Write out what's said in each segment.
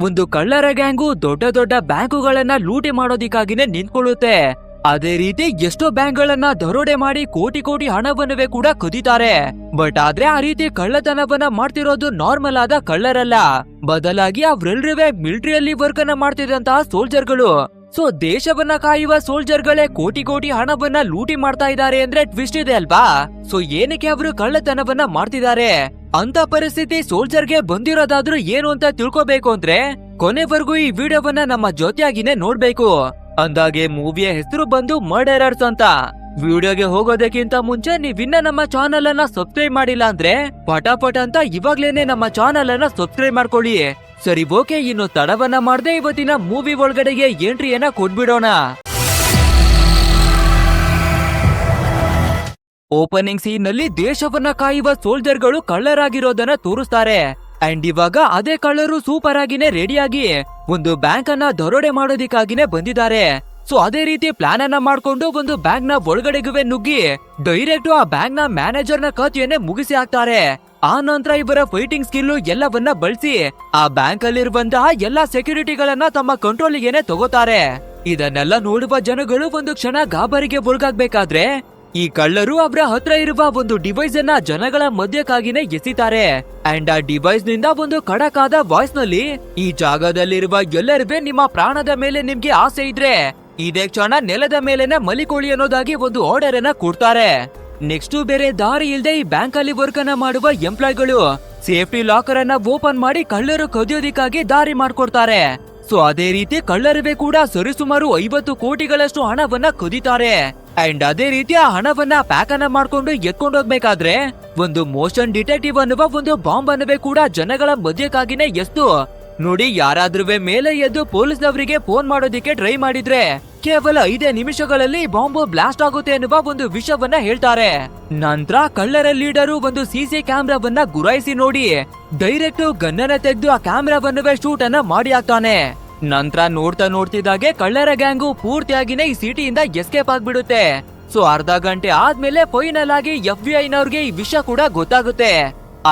ಒಂದು ಕಳ್ಳರ ಗ್ಯಾಂಗು ದೊಡ್ಡ ದೊಡ್ಡ ಬ್ಯಾಂಕುಗಳನ್ನ ಲೂಟಿ ಮಾಡೋದಿಕ್ಕಾಗಿನೇ ನಿಂತ್ಕೊಳ್ಳುತ್ತೆ. ಅದೇ ರೀತಿ ಎಷ್ಟೋ ಬ್ಯಾಂಕ್ಗಳನ್ನ ದರೋಡೆ ಮಾಡಿ ಕೋಟಿ ಕೋಟಿ ಹಣವನ್ನವೇ ಕೂಡ ಕದೀತಾರೆ. ಬಟ್ ಆದ್ರೆ ಆ ರೀತಿ ಕಳ್ಳತನವನ್ನ ಮಾಡ್ತಿರೋದು ನಾರ್ಮಲ್ ಆದ ಕಳ್ಳರಲ್ಲ, ಬದಲಾಗಿ ಅವ್ರೆಲ್ರುವೆ ಮಿಲಿಟರಿಯಲ್ಲಿ ವರ್ಕ್ ಅನ್ನ ಮಾಡ್ತಿದ್ದಂತಹ ಸೋಲ್ಜರ್ಗಳು. ಸೊ ದೇಶವನ್ನ ಕಾಯುವ ಸೋಲ್ಜರ್ಗಳೇ ಕೋಟಿ ಕೋಟಿ ಹಣವನ್ನ ಲೂಟಿ ಮಾಡ್ತಾ ಇದ್ದಾರೆ ಅಂದ್ರೆ ಟ್ವಿಸ್ಟ್ ಇದೆ ಅಲ್ವಾ? ಸೊ ಏನಕ್ಕೆ ಅವರು ಕಳ್ಳತನವನ್ನ ಮಾಡ್ತಿದ್ದಾರೆ ಅಂತ ಪರಿಸ್ಥಿತಿ ಸೋಲ್ಜರ್ಗೆ ಬಂದಿರೋದಾದ್ರೂ ಏನು ಅಂತ ತಿಳ್ಕೊಬೇಕು ಅಂದ್ರೆ ಕೊನೆವರೆಗೂ ಈ ವಿಡಿಯೋವನ್ನ ನಮ್ಮ ಜೊತೆಯಾಗಿನೇ ನೋಡ್ಬೇಕು. ಅಂದಾಗೆ ಮೂವಿಯ ಹೆಸರು ಬಂದು ಮರ್ಡರರ್ಸ್ ಅಂತ. ವಿಡಿಯೋಗೆ ಹೋಗೋದಕ್ಕಿಂತ ಮುಂಚೆ ನೀವಿನ್ನ ನಮ್ಮ ಚಾನೆಲ್ ಅನ್ನ ಸಬ್ಸ್ಕ್ರೈಬ್ ಮಾಡಿಲ್ಲ ಅಂದ್ರೆ ಪಟಾಪಟ ಅಂತ ಇವಾಗ್ಲೇನೆ ನಮ್ಮ ಚಾನೆಲ್ ಅನ್ನ ಸಬ್ಸ್ಕ್ರೈಬ್ ಮಾಡ್ಕೊಳ್ಳಿ. ಸರಿ ಓಕೆ, ಇನ್ನು ತಡವನ್ನ ಮಾಡದೆ ಇವತ್ತಿನ ಮೂವಿ ಒಳಗಡೆಗೆ ಎಂಟ್ರಿಯನ್ನ ಕೊಟ್ಬಿಡೋಣ. ಓಪನಿಂಗ್ ಸೀನ್ ನಲ್ಲಿ ದೇಶವನ್ನ ಕಾಯುವ ಸೋಲ್ಜರ್ಗಳು ಕಳ್ಳರಾಗಿರೋದನ್ನ ತೋರಿಸ್ತಾರೆ. ಅಂಡ್ ಇವಾಗ ಅದೇ ಕಳ್ಳರು ಸೂಪರ್ ಆಗಿನೇ ರೆಡಿಯಾಗಿ ಒಂದು ಬ್ಯಾಂಕ್ ಅನ್ನ ದರೋಡೆ ಮಾಡೋದಿಕ್ಕಾಗಿನೇ ಬಂದಿದ್ದಾರೆ. ಸೊ ಅದೇ ರೀತಿ ಪ್ಲಾನ್ ಅನ್ನ ಮಾಡ್ಕೊಂಡು ಒಂದು ಬ್ಯಾಂಕ್ ನ ಒಳಗಡೆಗುವೆ ನುಗ್ಗಿ ಡೈರೆಕ್ಟ್ ಆ ಬ್ಯಾಂಕ್ ನ ಮ್ಯಾನೇಜರ್ ನ ಖಾತೆಯನ್ನೇ ಮುಗಿಸಿ ಹಾಕ್ತಾರೆ. ಆ ನಂತರ ಇವರ ಫೈಟಿಂಗ್ ಸ್ಕಿಲ್ ಎಲ್ಲವನ್ನ ಬಳಸಿ ಆ ಬ್ಯಾಂಕ್ ಅಲ್ಲಿರುವಂತಹ ಎಲ್ಲಾ ಸೆಕ್ಯೂರಿಟಿಗಳನ್ನ ತಮ್ಮ ಕಂಟ್ರೋಲಿಗೇನೆ ತಗೋತಾರೆ. ಇದನ್ನೆಲ್ಲ ನೋಡುವ ಜನಗಳು ಒಂದು ಕ್ಷಣ ಗಾಬರಿಗೆ ಒಳಗಾಗ್ಬೇಕಾದ್ರೆ ಈ ಕಳ್ಳರು ಅವರ ಹತ್ರ ಇರುವ ಒಂದು ಡಿವೈಸ್ ಅನ್ನ ಜನಗಳ ಮಧ್ಯಕ್ಕಾಗಿನೇ ಎಸಿತಾರೆ. ಅಂಡ್ ಆ ಡಿವೈಸ್ ನಿಂದ ಒಂದು ಖಡಕಾದ ವಾಯ್ಸ್ ನಲ್ಲಿ ಈ ಜಾಗದಲ್ಲಿರುವ ಎಲ್ಲರಿಗೂ ನಿಮ್ಮ ಪ್ರಾಣದ ಮೇಲೆ ನಿಮ್ಗೆ ಆಸೆ ಇದ್ರೆ ಇದೇ ಕ್ಷಣ ನೆಲದ ಮೇಲೆನೆ ಮಲಿಕೊಳ್ಳಿ ಅನ್ನೋದಾಗಿ ಒಂದು ಆರ್ಡರ್ ಅನ್ನ ಕೊಡ್ತಾರೆ. ನೆಕ್ಸ್ಟ್ ಬೇರೆ ದಾರಿ ಇಲ್ದೆ ಈ ಬ್ಯಾಂಕ್ ಅಲ್ಲಿ ವರ್ಕ್ ಅನ್ನ ಮಾಡುವ ಎಂಪ್ಲಾಯ್ಗಳು ಸೇಫ್ಟಿ ಲಾಕರ್ ಅನ್ನ ಓಪನ್ ಮಾಡಿ ಕಳ್ಳರು ಕದಿಯೋದಿಕ್ಕಾಗಿ ದಾರಿ ಮಾಡ್ಕೊಡ್ತಾರೆ. ಸೊ ಅದೇ ರೀತಿ ಕಳ್ಳರಿವೆ ಕೂಡ ಸರಿಸುಮಾರು 50 ಕೋಟಿಗಳಷ್ಟು ಹಣವನ್ನ ಕದೀತಾರೆ. ಅಂಡ್ ಅದೇ ರೀತಿ ಆ ಹಣವನ್ನ ಪ್ಯಾಕ್ ಅನ್ನ ಮಾಡ್ಕೊಂಡು ಎತ್ಕೊಂಡು ಹೋಗ್ಬೇಕಾದ್ರೆ ಒಂದು ಮೋಷನ್ ಡಿಟೆಕ್ಟಿವ್ ಅನ್ನುವ ಒಂದು ಬಾಂಬ್ ಅನ್ನವೇ ಕೂಡ ಜನಗಳ ಮಧ್ಯಕ್ಕಾಗಿನೇ ಎಸ್ತು ನೋಡಿ. ಯಾರಾದ್ರೂ ಮೇಲೆ ಎದ್ದು ಪೊಲೀಸ್ನವರಿಗೆ ಫೋನ್ ಮಾಡೋದಿಕ್ಕೆ ಟ್ರೈ ಮಾಡಿದ್ರೆ ಕೇವಲ 5 ನಿಮಿಷಗಳಲ್ಲಿ ಬಾಂಬ್ ಬ್ಲಾಸ್ಟ್ ಆಗುತ್ತೆ ಅನ್ನುವ ಒಂದು ವಿಷಯವನ್ನ ಹೇಳ್ತಾರೆ. ನಂತರ ಕಳ್ಳರ ಲೀಡರು ಒಂದು ಸಿಸಿ ಕ್ಯಾಮ್ರಾವನ್ನ ಗುರಾಯಿಸಿ ನೋಡಿ ಡೈರೆಕ್ಟ್ ಗನ್ನನ್ನ ತೆಗೆದು ಆ ಕ್ಯಾಮ್ರಾವನ್ನುವೆ ಶೂಟ್ ಅನ್ನ ಮಾಡಿ ಹಾಕ್ತಾನೆ. ನಂತರ ನೋಡ್ತಿದ್ದಾಗೆ ಕಳ್ಳರ ಗ್ಯಾಂಗು ಪೂರ್ತಿಯಾಗಿನೇ ಈ ಸಿಟಿಯಿಂದ ಎಸ್ಕೇಪ್ ಆಗ್ಬಿಡುತ್ತೆ. ಸೊ ಅರ್ಧ ಗಂಟೆ ಆದ್ಮೇಲೆ ಫೈನಲ್ ಆಗಿ FBI ನವ್ರಿಗೆ ಈ ವಿಷಯ ಕೂಡ ಗೊತ್ತಾಗುತ್ತೆ.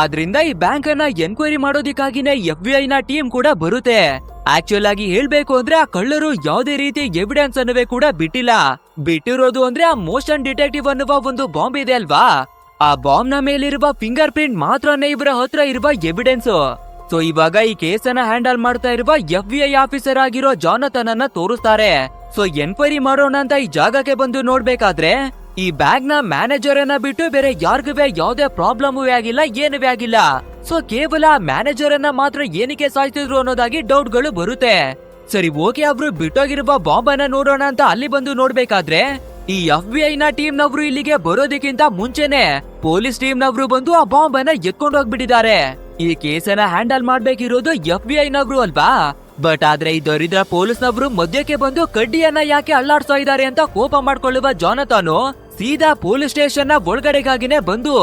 ಆದ್ರಿಂದ ಈ ಬ್ಯಾಂಕ್ ಅನ್ನ ಎನ್ಕ್ವೈರಿ ಮಾಡೋದಿಕ್ಕಾಗಿನೇ FBI ನ ಟೀಮ್ ಕೂಡ ಬರುತ್ತೆ. ಆಕ್ಚುಲ್ ಆಗಿ ಹೇಳ್ಬೇಕು ಅಂದ್ರೆ ಆ ಕಳ್ಳರು ಯಾವುದೇ ರೀತಿ ಎವಿಡೆನ್ಸ್ ಅನ್ನುವೇ ಕೂಡ ಬಿಟ್ಟಿರೋದು ಅಂದ್ರೆ ಆ ಮೋಷನ್ ಡಿಟೆಕ್ಟಿವ್ ಅನ್ನುವ ಒಂದು ಬಾಂಬ್ ಇದೆ ಅಲ್ವಾ, ಆ ಬಾಂಬ್ ನ ಮೇಲಿರುವ ಫಿಂಗರ್ ಪ್ರಿಂಟ್ ಮಾತ್ರನೇ ಇವರ ಹತ್ರ ಇರುವ ಎವಿಡೆನ್ಸ್. ಸೊ ಇವಾಗ ಈ ಕೇಸ್ ಅನ್ನ ಹ್ಯಾಂಡಲ್ ಮಾಡ್ತಾ ಇರುವ FBI ಆಫೀಸರ್ ಆಗಿರೋ ಜಾನಥನ್ ಅನ್ನ ತೋರಿಸ್ತಾರೆ. ಸೊ ಎನ್ಕ್ವೈರಿ ಮಾಡೋಣ ಅಂತ ಈ ಜಾಗಕ್ಕೆ ಬಂದು ನೋಡ್ಬೇಕಾದ್ರೆ ಈ ಬ್ಯಾಂಕ್ ನ ಮ್ಯಾನೇಜರ್ ಅನ್ನ ಬಿಟ್ಟು ಬೇರೆ ಯಾರಿಗೂ ಯಾವುದೇ ಪ್ರಾಬ್ಲಮ್ ಆಗಿಲ್ಲ, ಏನೂ ಆಗಿಲ್ಲ. ಸೊ ಕೇವಲ ಮ್ಯಾನೇಜರ್ ಅನ್ನ ಮಾತ್ರ ಏನಕ್ಕೆ ಸಾಯ್ತಿದ್ರು ಅನ್ನೋದಾಗಿ ಡೌಟ್ ಗಳು ಬರುತ್ತೆ. ಸರಿ ಓಕೆ, ಅವರು ಬಿಟ್ಟೋಗಿರುವ ಬಾಂಬ್ ಅನ್ನ ನೋಡೋಣ ಅಂತ ಅಲ್ಲಿ ಬಂದು ನೋಡ್ಬೇಕಾದ್ರೆ ಈ FBI ನ ಟೀಮ್ ನವರು ಇಲ್ಲಿಗೆ ಬರೋದಕ್ಕಿಂತ ಮುಂಚೆನೆ ಪೊಲೀಸ್ ಟೀಮ್ ನವರು ಬಂದು ಆ ಬಾಂಬ್ ಅನ್ನ ಎತ್ಕೊಂಡು ಹೋಗ್ಬಿಟ್ಟಿದ್ದಾರೆ. ಈ ಕೇಸನ್ನ ಹ್ಯಾಂಡಲ್ ಮಾಡ್ಬೇಕಿರೋದು FBI ನವರು ಅಲ್ವಾ, ಬಟ್ ಆದ್ರೆ ಈ ದರಿದ್ರ ಪೊಲೀಸ್ ನವರು ಮಧ್ಯಕ್ಕೆ ಬಂದು ಕಡ್ಡಿಯನ್ನ ಯಾಕೆ ಅಲ್ಲಾಡ್ತಾ ಇದ್ದಾರೆ ಅಂತ ಕೋಪ ಮಾಡ್ಕೊಳ್ಳುವ ಜಾನಥನ್ ಸೀದಾ ಪೊಲೀಸ್ ಸ್ಟೇಷನ್ ನ ಒಳಗಡೆಗಾಗಿನೇ ಬಂದು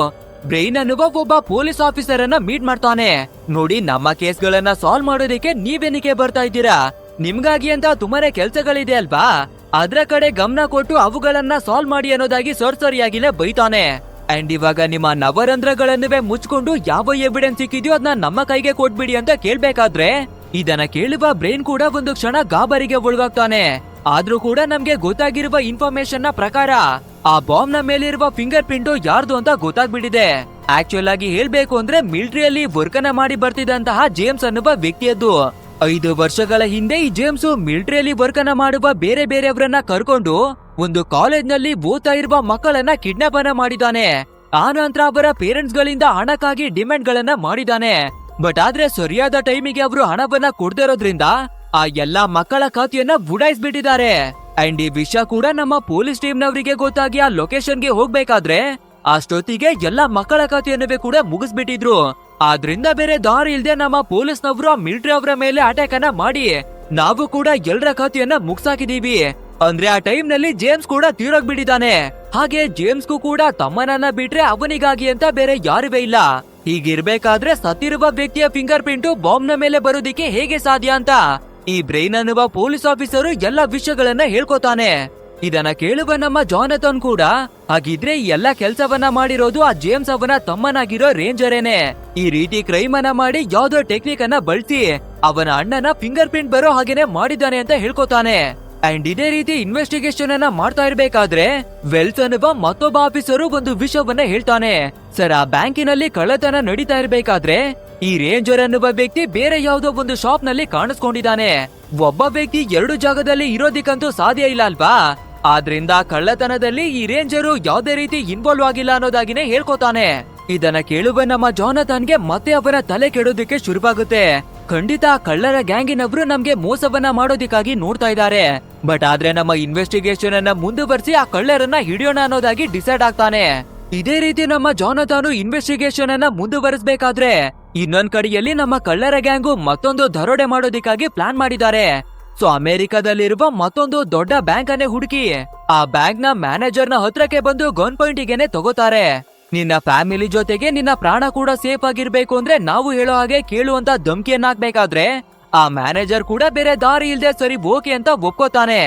ಬ್ರೈನ್ ಅನ್ನುವ ಒಬ್ಬ ಪೊಲೀಸ್ ಆಫೀಸರ್ ಅನ್ನ ಮೀಟ್ ಮಾಡ್ತಾನೆ. ನೋಡಿ, ನಮ್ಮ ಕೇಸ್ಗಳನ್ನ ಸಾಲ್ವ್ ಮಾಡೋದಕ್ಕೆ ನೀವೇನಿಕೆ ಬರ್ತಾ ಇದ್ದೀರಾ, ನಿಮ್ಗಾಗಿ ಅಂತ ತುಂಬಾನೇ ಕೆಲ್ಸಗಳಿದೆ ಅಲ್ವಾ, ಅದ್ರ ಕಡೆ ಗಮನ ಕೊಟ್ಟು ಅವುಗಳನ್ನ ಸಾಲ್ವ್ ಮಾಡಿ ಅನ್ನೋದಾಗಿ ಸರಿಯಾಗಿನೇ ಬೈತಾನೆ. ಅಂಡ್ ಇವಾಗ ನಿಮ್ಮ ನವರಂಧ್ರಗಳನ್ನುವೆ ಮುಚ್ಕೊಂಡು ಯಾವ ಎವಿಡೆನ್ಸ್ ಸಿಕ್ಕಿದ್ಯೋ ಅದನ್ನ ನಮ್ಮ ಕೈಗೆ ಕೊಟ್ಬಿಡಿ ಅಂತ ಕೇಳ್ಬೇಕಾದ್ರೆ ಇದನ್ನ ಕೇಳುವ ಬ್ರೈನ್ ಕೂಡ ಒಂದು ಕ್ಷಣ ಗಾಬರಿಗೆ ಒಳಗಾಗ್ತಾನೆ. ಆದ್ರೂ ಕೂಡ ನಮ್ಗೆ ಗೊತ್ತಾಗಿರುವ ಇನ್ಫಾರ್ಮೇಶನ್ ನ ಪ್ರಕಾರ ಆ ಬಾಂಬ್ ನ ಮೇಲಿರುವ ಫಿಂಗರ್ ಪ್ರಿಂಟ್ ಯಾರ್ದು ಅಂತ ಗೊತ್ತಾಗ್ಬಿಟ್ಟಿದೆ. ಆಕ್ಚುಲ್ ಆಗಿ ಹೇಳ್ಬೇಕು ಅಂದ್ರೆ ಮಿಲಿಟರಿಯಲ್ಲಿ ವರ್ಕ್ ಅನ್ನ ಮಾಡಿ ಬರ್ತಿದ್ದಂತಹ ಜೇಮ್ಸ್ ಅನ್ನುವ ವ್ಯಕ್ತಿಯದ್ದು 5 ವರ್ಷಗಳ ಹಿಂದೆ ಈ ಜೇಮ್ಸ್ ಮಿಲಿಟರಿಯಲ್ಲಿ ವರ್ಕ್ ಅನ್ನ ಮಾಡುವ ಬೇರೆಯವರನ್ನ ಕರ್ಕೊಂಡು ಒಂದು ಕಾಲೇಜ್ ನಲ್ಲಿ ಓದ್ತಾ ಇರುವ ಮಕ್ಕಳನ್ನ ಕಿಡ್ನಾಪ್ ಅನ್ನ ಮಾಡಿದಾನೆ. ಆ ನಂತರ ಅವರ ಪೇರೆಂಟ್ಸ್ ಗಳಿಂದ ಹಣಕ್ಕಾಗಿ ಡಿಮ್ಯಾಂಡ್ ಗಳನ್ನ ಮಾಡಿದಾನೆ. ಬಟ್ ಆದ್ರೆ ಸರಿಯಾದ ಟೈಮಿಗೆ ಅವರು ಹಣವನ್ನ ಕೊಡ್ದಿರೋದ್ರಿಂದ ಆ ಎಲ್ಲಾ ಮಕ್ಕಳ ಖಾತೆಯನ್ನ ಬುಡಾಯಿಸ್ಬಿಟ್ಟಿದ್ದಾರೆ. ಅಂಡ್ ಈ ವಿಷಯ ಕೂಡ ನಮ್ಮ ಪೊಲೀಸ್ ಟೀಮ್ ನವರಿಗೆ ಗೊತ್ತಾಗಿ ಆ ಲೊಕೇಶನ್ ಗೆ ಹೋಗ್ಬೇಕಾದ್ರೆ ಅಷ್ಟೊತ್ತಿಗೆ ಎಲ್ಲಾ ಮಕ್ಕಳ ಖಾತೆಯನ್ನವೇ ಕೂಡ ಮುಗಿಸ್ಬಿಟ್ಟಿದ್ರು. ಆದ್ರಿಂದ ಬೇರೆ ದಾರಿ ಇಲ್ದೆ ನಮ್ಮ ಪೊಲೀಸ್ ನವರು ಆ ಮಿಲಿಟರಿ ಅವರ ಮೇಲೆ ಅಟ್ಯಾಕ್ ಅನ್ನ ಮಾಡಿ ನಾವು ಕೂಡ ಎಲ್ಲರ ಖಾತೆಯನ್ನ ಮುಗ್ಸಾಕಿದೀವಿ. ಅಂದ್ರೆ ಆ ಟೈಮ್ ನಲ್ಲಿ ಜೇಮ್ಸ್ ಕೂಡ ತೀರೋಗ್ಬಿಟ್ಟಿದ್ದಾನೆ. ಹಾಗೆ ಜೇಮ್ಸ್ಗೂ ಕೂಡ ತಮ್ಮನನ್ನ ಬಿಟ್ರೆ ಅವನಿಗಾಗಿ ಅಂತ ಬೇರೆ ಯಾರುವೇ ಇಲ್ಲ. ಹೀಗಿರ್ಬೇಕಾದ್ರೆ ಸತ್ತಿರುವ ವ್ಯಕ್ತಿಯ ಫಿಂಗರ್ ಪ್ರಿಂಟ್ ಬಾಂಬ್ ನ ಮೇಲೆ ಬರೋದಿಕ್ಕೆ ಹೇಗೆ ಸಾಧ್ಯ ಅಂತ ಈ ಬ್ರೈನ್ ಅನ್ನುವ ಪೊಲೀಸ್ ಆಫೀಸರು ಎಲ್ಲ ವಿಷಯಗಳನ್ನ ಹೇಳ್ಕೊತಾನೆ. ಇದನ್ನ ಕೇಳುವ ನಮ್ಮ ಜಾನಥನ್ ಕೂಡ ಹಾಗಿದ್ರೆ ಈ ಎಲ್ಲ ಕೆಲ್ಸವನ್ನ ಮಾಡಿರೋದು ಆ ಜೇಮ್ಸ್ ಅವನ ತಮ್ಮನಾಗಿರೋ ರೇಂಜರೇನೆ. ಈ ರೀತಿ ಕ್ರೈಮ್ ಅನ್ನ ಮಾಡಿ ಯಾವ್ದೋ ಟೆಕ್ನಿಕ್ ಅನ್ನ ಬಳಸಿ ಅವನ ಅಣ್ಣನ ಫಿಂಗರ್ ಪ್ರಿಂಟ್ ಬರೋ ಹಾಗೇನೆ ಮಾಡಿದ್ದಾನೆ ಅಂತ ಹೇಳ್ಕೊತಾನೆ. ಅಂಡ್ ಇದೇ ರೀತಿ ಇನ್ವೆಸ್ಟಿಗೇಷನ್ ಅನ್ನ ಮಾಡ್ತಾ ಇರ್ಬೇಕಾದ್ರೆ ವೆಲ್ಸ್ ಅನ್ನುವ ಮತ್ತೊಬ್ಬ ಆಫೀಸರು ಒಂದು ವಿಷಯವನ್ನ ಹೇಳ್ತಾನೆ. ಸರ್, ಆ ಬ್ಯಾಂಕಿನಲ್ಲಿ ಕಳ್ಳತನ ನಡೀತಾ ಇರ್ಬೇಕಾದ್ರೆ ಈ ರೇಂಜರ್ ಅನ್ನುವ ವ್ಯಕ್ತಿ ಬೇರೆ ಯಾವ್ದೋ ಒಂದು ಶಾಪ್ ನಲ್ಲಿ ಕಾಣಿಸ್ಕೊಂಡಿದ್ದಾನೆ. ಒಬ್ಬ ವ್ಯಕ್ತಿ 2 ಜಾಗದಲ್ಲಿ ಇರೋದಿಕ್ಕಂತೂ ಸಾಧ್ಯ ಇಲ್ಲ ಅಲ್ವಾ? ಆದ್ರಿಂದ ಕಳ್ಳತನದಲ್ಲಿ ಈ ರೇಂಜರು ಯಾವ್ದೇ ರೀತಿ ಇನ್ವಾಲ್ವ್ ಆಗಿಲ್ಲ ಅನ್ನೋದಾಗಿನೇ ಹೇಳ್ಕೊತಾನೆ. ಇದನ್ನ ಕೇಳುವ ನಮ್ಮ ಜಾನಥನ್ಗೆ ಮತ್ತೆ ಅವನ ತಲೆ ಕೆಡೋದಕ್ಕೆ ಶುರುವಾಗುತ್ತೆ. ಖಂಡಿತ ಕಳ್ಳರ ಗ್ಯಾಂಗಿನವರು ನಮ್ಗೆ ಮೋಸವನ್ನ ಮಾಡೋದಿಕ್ಕಾಗಿ ನೋಡ್ತಾ ಇದ್ದಾರೆ. ಬಟ್ ಆದ್ರೆ ನಮ್ಮ ಇನ್ವೆಸ್ಟಿಗೇಷನ್ ಅನ್ನ ಮುಂದುವರಿಸಿ ಆ ಕಳ್ಳರನ್ನ ಹಿಡಿಯೋಣ ಅನ್ನೋದಾಗಿ ಡಿಸೈಡ್ ಆಗ್ತಾನೆ. ಇದೇ ರೀತಿ ನಮ್ಮ ಜಾನಥನ್ ಇನ್ವೆಸ್ಟಿಗೇಷನ್ ಅನ್ನ ಮುಂದುವರಿಸಬೇಕಾದ್ರೆ ಇನ್ನೊಂದ್ ಕಡೆಯಲ್ಲಿ ನಮ್ಮ ಕಳ್ಳರ ಗ್ಯಾಂಗು ಮತ್ತೊಂದು ದರೋಡೆ ಮಾಡೋದಿಕ್ಕಾಗಿ ಪ್ಲಾನ್ ಮಾಡಿದ್ದಾರೆ. ಸೊ ಅಮೆರಿಕದಲ್ಲಿರುವ ಮತ್ತೊಂದು ದೊಡ್ಡ ಬ್ಯಾಂಕ್ ಅನ್ನೇ ಹುಡುಕಿ ಆ ಬ್ಯಾಂಕ್ ನ ಮ್ಯಾನೇಜರ್ ನ ಹತ್ರಕ್ಕೆ ಬಂದು ಗನ್ ಪಾಯಿಂಟಿಗೆನೆ ತಗೋತಾರೆ. ನಿನ್ನ ಫ್ಯಾಮಿಲಿ ಜೊತೆಗೆ ನಿನ್ನ ಪ್ರಾಣ ಕೂಡ ಸೇಫ್ ಆಗಿರ್ಬೇಕು ಅಂದ್ರೆ ನಾವು ಹೇಳೋ ಹಾಗೆ ಕೇಳುವಂತ ಧಮ್ಕಿಯನ್ನ ಹಾಕ್ಬೇಕಾದ್ರೆ ಆ ಮ್ಯಾನೇಜರ್ ಕೂಡ ಬೇರೆ ದಾರಿ ಇಲ್ದೆ ಸರಿ ಓಕೆ ಅಂತ ಒಪ್ಕೋತಾನೆ.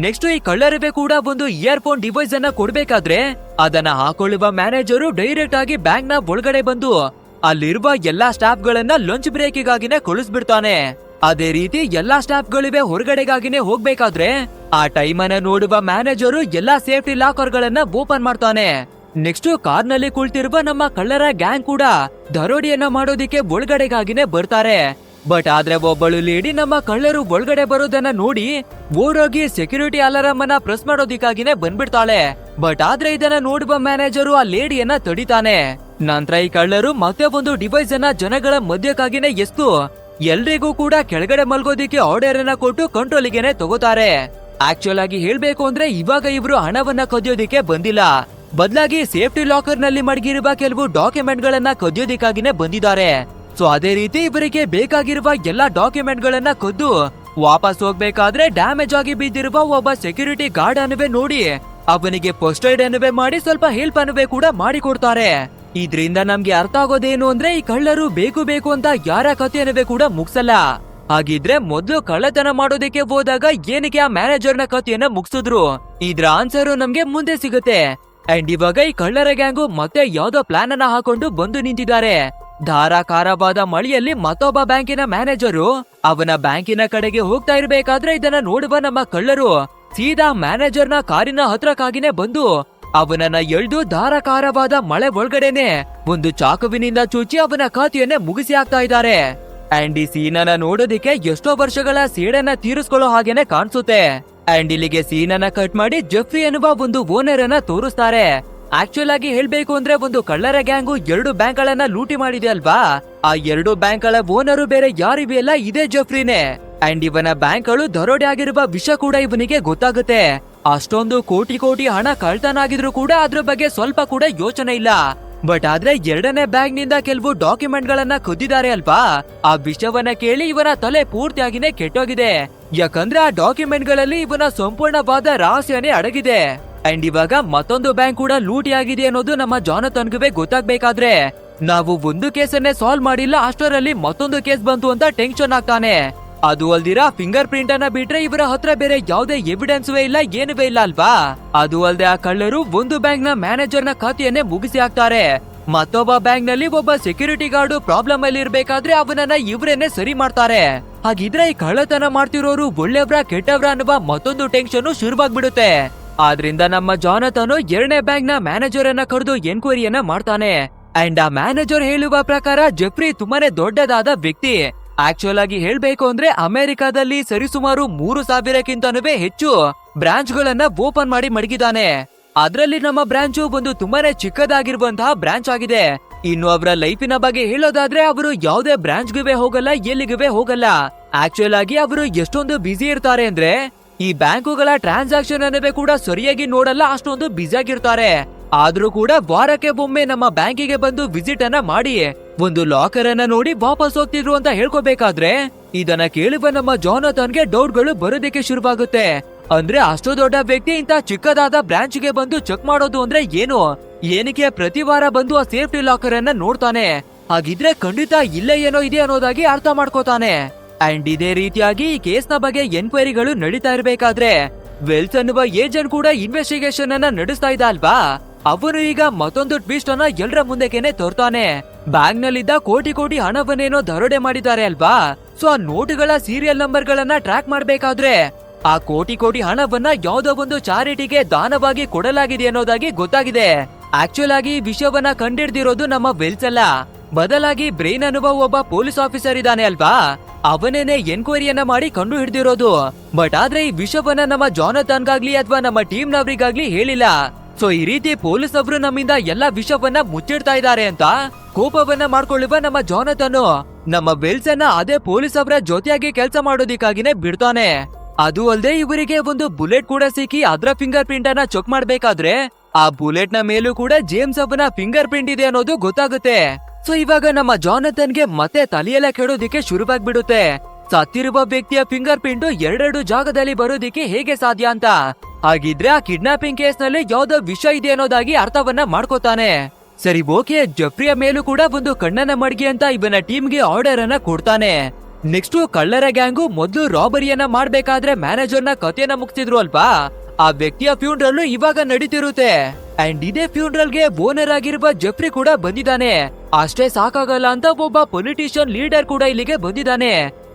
ನೆಕ್ಸ್ಟ್ ಈ ಕಳ್ಳರಿಗೆ ಕೂಡ ಒಂದು ಇಯರ್ಫೋನ್ ಡಿವೈಸ್ ಅನ್ನ ಕೊಡ್ಬೇಕಾದ್ರೆ ಅದನ್ನ ಹಾಕೊಳ್ಳುವ ಮ್ಯಾನೇಜರು ಡೈರೆಕ್ಟ್ ಆಗಿ ಬ್ಯಾಂಕ್ ನ ಒಳಗಡೆ ಬಂದು ಅಲ್ಲಿರುವ ಎಲ್ಲಾ ಸ್ಟಾಫ್ ಗಳನ್ನ ಲಂಚ್ ಬ್ರೇಕಿಗಾಗಿನೇ ಕಳಿಸ್ಬಿಡ್ತಾನೆ. ಅದೇ ರೀತಿ ಎಲ್ಲಾ ಸ್ಟಾಫ್ ಗಳಿವೆ ಹೊರಗಡೆಗಾಗಿನೇ ಹೋಗ್ಬೇಕಾದ್ರೆ ಆ ಟೈಮ್ ಅನ್ನ ನೋಡುವ ಮ್ಯಾನೇಜರು ಎಲ್ಲಾ ಸೇಫ್ಟಿ ಲಾಕರ್ ಗಳನ್ನ ಓಪನ್ ಮಾಡ್ತಾನೆ. ನೆಕ್ಸ್ಟ್ ಕಾರ್ ನಲ್ಲಿ ಕುಳಿತಿರುವ ನಮ್ಮ ಕಳ್ಳರ ಗ್ಯಾಂಗ್ ಕೂಡ ದರೋಡೆಯನ್ನ ಮಾಡೋದಿಕ್ಕೆ ಒಳಗಡೆಗಾಗಿನೇ ಬರ್ತಾರೆ. ಬಟ್ ಆದ್ರೆ ಒಬ್ಬಳು ಲೇಡಿ ನಮ್ಮ ಕಳ್ಳರು ಒಳಗಡೆ ಬರೋದನ್ನ ನೋಡಿ ಓಡೋಗಿ ಸೆಕ್ಯೂರಿಟಿ ಅಲಾರಂ ಅನ್ನ ಪ್ರೆಸ್ ಮಾಡೋದಿಕ್ಕಾಗಿನೇ ಬಂದ್ಬಿಡ್ತಾಳೆ. ಬಟ್ ಆದ್ರೆ ಇದನ್ನ ನೋಡುವ ಮ್ಯಾನೇಜರು ಆ ಲೇಡಿಯನ್ನ ತಡಿತಾನೆ. ನಂತರ ಈ ಕಳ್ಳರು ಮತ್ತೆ ಒಂದು ಡಿವೈಸ್ ಅನ್ನ ಜನಗಳ ಮಧ್ಯಕ್ಕಾಗಿನೇ ಎಸ್ತು ಎಲ್ರಿಗೂ ಕೂಡ ಕೆಳಗಡೆ ಮಲ್ಗೋದಿಕ್ಕೆ ಆರ್ಡರ್ ಅನ್ನ ಕೊಟ್ಟು ಕಂಟ್ರೋಲಿಗೆನೆ ತಗೋತಾರೆ. ಆಕ್ಚುಲ್ ಆಗಿ ಹೇಳ್ಬೇಕು ಅಂದ್ರೆ ಇವಾಗ ಇವ್ರು ಹಣವನ್ನ ಕದಿಯೋದಿಕ್ಕೆ ಬಂದಿಲ್ಲ, ಬದಲಾಗಿ ಸೇಫ್ಟಿ ಲಾಕರ್ ನಲ್ಲಿ ಮಡಗಿರುವ ಕೆಲವು ಡಾಕ್ಯುಮೆಂಟ್ ಗಳನ್ನ ಕದಿಯೋದಿಕ್ಕಾಗಿನೇ ಬಂದಿದ್ದಾರೆ. ಸೊ ಅದೇ ರೀತಿ ಇವರಿಗೆ ಬೇಕಾಗಿರುವ ಎಲ್ಲಾ ಡಾಕ್ಯುಮೆಂಟ್ ಗಳನ್ನ ಕದ್ದು ವಾಪಸ್ ಹೋಗ್ಬೇಕಾದ್ರೆ ಡ್ಯಾಮೇಜ್ ಆಗಿ ಬಿದ್ದಿರುವ ಒಬ್ಬ ಸೆಕ್ಯೂರಿಟಿ ಗಾರ್ಡ್ ಅನ್ನುವೆ ನೋಡಿ ಅವನಿಗೆ ಫಸ್ಟ್ ಏಡ್ ಅನ್ನುವೆ ಮಾಡಿ ಸ್ವಲ್ಪ ಹೆಲ್ಪ್ ಅನ್ನುವೆ ಕೂಡ ಮಾಡಿಕೊಡ್ತಾರೆ. ಇದ್ರಿಂದ ನಮ್ಗೆ ಅರ್ಥ ಆಗೋದೇನು ಅಂದ್ರೆ ಈ ಕಳ್ಳರು ಬೇಕು ಅಂತ ಯಾರ ಕಥೆ ಅನ್ನುವೆ ಕೂಡ ಮುಗ್ಸಲ್ಲ. ಹಾಗಿದ್ರೆ ಮೊದ್ಲು ಕಳ್ಳತನ ಮಾಡೋದಕ್ಕೆ ಹೋದಾಗ ಏನಕ್ಕೆ ಆ ಮ್ಯಾನೇಜರ್ ನ ಕಥೆಯನ್ನ ಮುಗಿಸಿದ್ರು? ಇದ್ರ ಆನ್ಸರ್ ನಮ್ಗೆ ಮುಂದೆ ಸಿಗುತ್ತೆ. ಅಂಡ್ ಇವಾಗ ಈ ಕಳ್ಳರ ಗ್ಯಾಂಗು ಮತ್ತೆ ಯಾವ್ದೋ ಪ್ಲಾನ್ ಅನ್ನ ಹಾಕೊಂಡು ಬಂದು ನಿಂತಿದ್ದಾರೆ. ಧಾರಾಕಾರವಾದ ಮಳೆಯಲ್ಲಿ ಮತ್ತೊಬ್ಬ ಬ್ಯಾಂಕಿನ ಮ್ಯಾನೇಜರು ಅವನ ಬ್ಯಾಂಕಿನ ಕಡೆಗೆ ಹೋಗ್ತಾ ಇರ್ಬೇಕಾದ್ರೆ ಇದನ್ನ ನೋಡುವ ನಮ್ಮ ಕಳ್ಳರು ಸೀದಾ ಮ್ಯಾನೇಜರ್ ನ ಕಾರಿನ ಹತ್ರಕ್ಕಾಗಿನೇ ಬಂದು ಅವನನ್ನ ಎಳ್ದು ಧಾರಾಕಾರವಾದ ಮಳೆ ಒಳಗಡೆನೆ ಒಂದು ಚಾಕುವಿನಿಂದ ಚುಚ್ಚಿ ಅವನ ಖಾತೆಯನ್ನೇ ಮುಗಿಸಿ ಹಾಕ್ತಾ ಇದ್ದಾರೆ. ಅಂಡ್ ಈ ಸೀನನ್ನ ನೋಡೋದಿಕ್ಕೆ ಎಷ್ಟೋ ವರ್ಷಗಳ ಸೇಡನ್ನ ತೀರಿಸ್ಕೊಳ್ಳೋ ಹಾಗೇನೆ ಕಾಣಿಸುತ್ತೆ. ಅಂಡ್ ಇಲ್ಲಿಗೆ ಸೀನನ್ನ ಕಟ್ ಮಾಡಿ ಜೆಫ್ರಿ ಎನ್ನುವ ಒಂದು ಓನರ್ ಅನ್ನ ತೋರಿಸ್ತಾರೆ. ಆಕ್ಚುಲ್ ಆಗಿ ಹೇಳ್ಬೇಕು ಅಂದ್ರೆ ಒಂದು ಕಳ್ಳರ ಗ್ಯಾಂಗು 2 ಬ್ಯಾಂಕ್ ಗಳನ್ನ ಲೂಟಿ ಮಾಡಿದೆ ಅಲ್ವಾ? ಆ 2 ಬ್ಯಾಂಕ್ ಗಳ ಓನರು ಬೇರೆ ಯಾರಿವೆಯಲ್ಲ ಇದೇ ಜೆಫ್ರಿನೇ. ಅಂಡ್ ಇವನ ಬ್ಯಾಂಕ್ ಗಳು ದರೋಡೆ ಆಗಿರುವ ವಿಷಯ ಕೂಡ ಇವನಿಗೆ ಗೊತ್ತಾಗುತ್ತೆ. ಅಷ್ಟೊಂದು ಕೋಟಿ ಹಣ ಕಳ್ತನ ಆಗಿದ್ರು ಕೂಡ ಅದ್ರ ಬಗ್ಗೆ ಸ್ವಲ್ಪ ಕೂಡ ಯೋಚನೆ ಇಲ್ಲ. ಬಟ್ ಆದ್ರೆ 2ನೇ ಬ್ಯಾಂಕ್ ನಿಂದ ಕೆಲವು ಡಾಕ್ಯುಮೆಂಟ್ ಗಳನ್ನ ಕದ್ದಿದ್ದಾರೆ ಅಲ್ವಾ? ಆ ವಿಷಯವನ್ನ ಕೇಳಿ ಇವನ ತಲೆ ಪೂರ್ತಿಯಾಗಿನೇ ಕೆಟ್ಟೋಗಿದೆ. ಯಾಕಂದ್ರೆ ಆ ಡಾಕ್ಯುಮೆಂಟ್ ಗಳಲ್ಲಿ ಇವನ ಸಂಪೂರ್ಣವಾದ ರಹಸ್ಯನೇ ಅಡಗಿದೆ. ಅಂಡ್ ಇವಾಗ ಮತ್ತೊಂದು ಬ್ಯಾಂಕ್ ಕೂಡ ಲೂಟಿ ಆಗಿದೆ ಅನ್ನೋದು ನಮ್ಮ ಜಾನಥನ್ಗೆ ಗೊತ್ತಾಗ್ಬೇಕಾದ್ರೆ ನಾವು ಒಂದು ಕೇಸನ್ನೇ ಸಾಲ್ವ್ ಮಾಡಿಲ್ಲ, ಅಷ್ಟರಲ್ಲಿ ಮತ್ತೊಂದು ಕೇಸ್ ಬಂತು ಅಂತ ಟೆನ್ಷನ್ ಆಗ್ತಾನೆ. ಅದು ಅಲ್ದಿರಾ ಫಿಂಗರ್ ಪ್ರಿಂಟ್ ಅನ್ನ ಬಿಟ್ರೆ ಇವರ ಹತ್ರ ಬೇರೆ ಯಾವುದೇ ಎವಿಡೆನ್ಸ್ವೇ ಇಲ್ಲ, ಏನುವೇ ಇಲ್ಲ ಅಲ್ವಾ? ಅದು ಅಲ್ದೆ ಆ ಕಳ್ಳರು ಒಂದು ಬ್ಯಾಂಕ್ ನ ಮ್ಯಾನೇಜರ್ ನ ಖಾತೆಯನ್ನೇ ಮುಗಿಸಿ ಹಾಕ್ತಾರೆ. ಮತ್ತೊಬ್ಬ ಬ್ಯಾಂಕ್ ನಲ್ಲಿ ಒಬ್ಬ ಸೆಕ್ಯೂರಿಟಿ ಗಾರ್ಡ್ ಪ್ರಾಬ್ಲಮ್ ಅಲ್ಲಿ ಇರ್ಬೇಕಾದ್ರೆ ಅವನನ್ನ ಇವರೇನೆ ಸರಿ ಮಾಡ್ತಾರೆ. ಹಾಗಿದ್ರೆ ಈ ಕಳ್ಳತನ ಮಾಡ್ತಿರೋರು ಒಳ್ಳೆಯವ್ರ ಕೆಟ್ಟವ್ರ ಅನ್ನುವ ಮತ್ತೊಂದು ಟೆನ್ಷನ್ ಶುರುವಾಗ್ಬಿಡುತ್ತೆ. ಆದ್ರಿಂದ ನಮ್ಮ ಜಾನಥನ್ 2ನೇ ಬ್ಯಾಂಕ್ ನ ಮ್ಯಾನೇಜರ್ ಅನ್ನ ಕರೆದು ಎನ್ಕ್ವೈರಿಯನ್ನ ಮಾಡ್ತಾನೆ. ಅಂಡ್ ಆ ಮ್ಯಾನೇಜರ್ ಹೇಳುವ ಪ್ರಕಾರ ಜೆಫ್ರಿ ತುಂಬಾನೇ ದೊಡ್ಡದಾದ ವ್ಯಕ್ತಿ. ಆಕ್ಚುಲ್ ಆಗಿ ಹೇಳ್ಬೇಕು ಅಂದ್ರೆ ಅಮೆರಿಕಾದಲ್ಲಿ ಸರಿಸುಮಾರು 3000ಕ್ಕಿಂತನೂ ಹೆಚ್ಚು ಬ್ರಾಂಚ್ ಗಳನ್ನ ಓಪನ್ ಮಾಡಿ ಮಡಗಿದ್ದಾನೆ. ಅದ್ರಲ್ಲಿ ನಮ್ಮ ಬ್ರಾಂಚ್ ಒಂದು ತುಂಬಾನೇ ಚಿಕ್ಕದಾಗಿರುವಂತಹ ಬ್ರಾಂಚ್ ಆಗಿದೆ. ಇನ್ನು ಅವರ ಲೈಫಿನ ಬಗ್ಗೆ ಹೇಳೋದಾದ್ರೆ ಅವರು ಯಾವುದೇ ಬ್ರಾಂಚ್ಗೆ ಹೋಗಲ್ಲ, ಎಲ್ಲಿಗೆ ಹೋಗಲ್ಲ. ಆಕ್ಚುಲ್ ಆಗಿ ಅವರು ಎಷ್ಟೊಂದು ಬಿಸಿ ಇರ್ತಾರೆ ಅಂದ್ರೆ ಈ ಬ್ಯಾಂಕುಗಳ ಟ್ರಾನ್ಸಾಕ್ಷನ್ ಅನ್ನವೇ ಕೂಡ ಸರಿಯಾಗಿ ನೋಡಲ್ಲ, ಅಷ್ಟೊಂದು ಬಿಸಿ ಆಗಿರ್ತಾರೆ. ಆದ್ರೂ ಕೂಡ ವಾರಕ್ಕೆ ಒಮ್ಮೆ ನಮ್ಮ ಬ್ಯಾಂಕಿಗೆ ಬಂದು ವಿಸಿಟ್ ಅನ್ನ ಮಾಡಿ ಒಂದು ಲಾಕರ್ ಅನ್ನ ನೋಡಿ ವಾಪಸ್ ಹೋಗ್ತಿದ್ರು ಅಂತ ಹೇಳ್ಕೋಬೇಕಾದ್ರೆ ಇದನ್ನ ಕೇಳುವ ನಮ್ಮ ಜಾನಥನ್ಗೆ ಡೌಟ್ ಗಳು ಬರೋದಕ್ಕೆ ಶುರುವಾಗುತ್ತೆ. ಅಂದ್ರೆ ಅಷ್ಟು ದೊಡ್ಡ ವ್ಯಕ್ತಿ ಇಂತ ಚಿಕ್ಕದಾದ ಬ್ರಾಂಚ್ ಗೆ ಬಂದು ಚೆಕ್ ಮಾಡೋದು ಅಂದ್ರೆ ಏನು? ಏನಕ್ಕೆ ಪ್ರತಿ ವಾರ ಬಂದು ಆ ಸೇಫ್ಟಿ ಲಾಕರ್ ಅನ್ನ ನೋಡ್ತಾನೆ? ಹಾಗಿದ್ರೆ ಖಂಡಿತ ಇಲ್ಲೇ ಏನೋ ಇದೆ ಅನ್ನೋದಾಗಿ ಅರ್ಥ ಮಾಡ್ಕೋತಾನೆ. ಅಂಡ್ ಇದೇ ರೀತಿಯಾಗಿ ಈ ಕೇಸ್ ನ ಬಗ್ಗೆ ಎನ್ಕ್ವೈರಿಗಳು ನಡೀತಾ ಇರ್ಬೇಕಾದ್ರೆ ವೆಲ್ಸ್ ಅನ್ನುವ ಏಜೆಂಟ್ ಕೂಡ ಇನ್ವೆಸ್ಟಿಗೇಷನ್ ಅನ್ನ ನಡೆಸ್ತಾ ಇದ್ದ ಅಲ್ವಾ. ಅವನು ಈಗ ಮತ್ತೊಂದು ಟ್ವಿಸ್ಟ್ ಅನ್ನ ಎಲ್ಲರ ಮುಂದೆನೆ ತೋರ್ತಾನೆ. ಬ್ಯಾಂಕ್ ನಲ್ಲಿದ್ದ ಕೋಟಿ ಕೋಟಿ ಹಣವನ್ನೇನೋ ದರೋಡೆ ಮಾಡಿದ್ದಾರೆ ಅಲ್ವಾ. ಸೊ ಆ ನೋಟುಗಳ ಸೀರಿಯಲ್ ನಂಬರ್ ಗಳನ್ನ ಟ್ರ್ಯಾಕ್ ಮಾಡ್ಬೇಕಾದ್ರೆ ಆ ಕೋಟಿ ಕೋಟಿ ಹಣವನ್ನ ಯಾವ್ದೋ ಒಂದು ಚಾರಿಟಿಗೆ ದಾನವಾಗಿ ಕೊಡಲಾಗಿದೆ ಅನ್ನೋದಾಗಿ ಗೊತ್ತಾಗಿದೆ. ಆಕ್ಚುಲ್ ಆಗಿ ವಿಷಯವನ್ನ ಕಂಡಿಡ್ದಿರೋದು ನಮ್ಮ ವೆಲ್ಸ್ ಅಲ್ಲ, ಬದಲಾಗಿ ಬ್ರೈನ್ ಅನ್ನುವ ಒಬ್ಬ ಪೊಲೀಸ್ ಆಫೀಸರ್ ಇದ್ದಾನೆ ಅಲ್ವಾ, ಅವನೇನೆ ಎನ್ಕ್ವೈರಿಯನ್ನ ಮಾಡಿ ಕಂಡು ಹಿಡಿದಿರೋದು. ಬಟ್ ಆದ್ರೆ ಈ ವಿಷಯವನ್ನ ನಮ್ಮ ಜಾನಥನ್ಗಾಗ್ಲಿ ಅಥವಾ ನಮ್ಮ ಟೀಮ್ ನವರಿಗಾಗ್ಲಿ ಹೇಳಿಲ್ಲ. ಸೊ ಈ ರೀತಿ ಪೊಲೀಸ್ ಅವರು ನಮ್ಮಿಂದ ಎಲ್ಲಾ ವಿಷಯವನ್ನ ಮುಚ್ಚಿಡ್ತಾ ಇದ್ದಾರೆ ಅಂತ ಕೋಪವನ್ನ ಮಾಡ್ಕೊಳ್ಳುವ ನಮ್ಮ ಜಾನಥನ್ ನಮ್ಮ ವೆಲ್ಸ್ ಅನ್ನ ಅದೇ ಪೊಲೀಸ್ ಅವರ ಜೊತೆಯಾಗಿ ಕೆಲಸ ಮಾಡೋದಿಕ್ಕಾಗಿನೇ ಬಿಡ್ತಾನೆ. ಅದು ಅಲ್ಲದೆ ಇವರಿಗೆ ಒಂದು ಬುಲೆಟ್ ಕೂಡ ಸಿಕ್ಕಿ ಅದ್ರ ಫಿಂಗರ್ ಪ್ರಿಂಟ್ ಅನ್ನ ಚೆಕ್ ಮಾಡ್ಬೇಕಾದ್ರೆ ಆ ಬುಲೆಟ್ ನ ಮೇಲೂ ಕೂಡ ಜೇಮ್ಸ್ ಅವನ ಫಿಂಗರ್ ಪ್ರಿಂಟ್ ಇದೆ ಅನ್ನೋದು ಗೊತ್ತಾಗುತ್ತೆ. ಸೊ ಇವಾಗ ನಮ್ಮ ಜಾನಥನ್ಗೆ ಮತ್ತೆ ತಲೆಯೆಲ್ಲ ಕೆಡೋದಿಕ್ಕೆ ಶುರುವಾಗ್ಬಿಡುತ್ತೆ. ಸತ್ತಿರುವ ವ್ಯಕ್ತಿಯ ಫಿಂಗರ್ ಪ್ರಿಂಟ್ ಎರಡೆರಡು ಜಾಗದಲ್ಲಿ ಬರೋದಿಕ್ಕೆ ಹೇಗೆ ಸಾಧ್ಯ ಅಂತ. ಹಾಗಿದ್ರೆ ಆ ಕಿಡ್ನಾಪಿಂಗ್ ಕೇಸ್ ನಲ್ಲಿ ಯಾವ್ದೋ ವಿಷಯ ಇದೆ ಅನ್ನೋದಾಗಿ ಅರ್ಥವನ್ನ ಮಾಡ್ಕೋತಾನೆ. ಸರಿ ಓಕೆ, ಜೆಫ್ರಿಯ ಮೇಲೂ ಕೂಡ ಒಂದು ಕಣ್ಣನ್ನ ಮಡ್ಗಿ ಅಂತ ಇವನ ಟೀಮ್ಗೆ ಆರ್ಡರ್ ಅನ್ನ ಕೊಡ್ತಾನೆ. ನೆಕ್ಸ್ಟ್ ಕಳ್ಳರ ಗ್ಯಾಂಗು ಮೊದ್ಲು ರಾಬರಿಯನ್ನ ಮಾಡ್ಬೇಕಾದ್ರೆ ಮ್ಯಾನೇಜರ್ನ ಕಥೆಯನ್ನ ಮುಗಿಸಿದ್ರು ಅಲ್ವಾ, ಆ ವ್ಯಕ್ತಿಯ ಫ್ಯೂನ್ರಲ್ ಇವಾಗ ನಡೀತಿರುತ್ತೆ. ಅಂಡ್ ಇದೇ ಫ್ಯೂನ್ರಲ್ಗೆ ಓನರ್ ಆಗಿರುವ ಜೆಫ್ರಿ ಕೂಡ ಬಂದಿದ್ದಾನೆ. ಅಷ್ಟೇ ಸಾಕಾಗಲ್ಲ ಅಂತ ಒಬ್ಬ ಪೊಲಿಟಿಷಿಯನ್ ಲೀಡರ್ ಕೂಡ ಇಲ್ಲಿಗೆ ಬಂದಿದ್ದಾನೆ.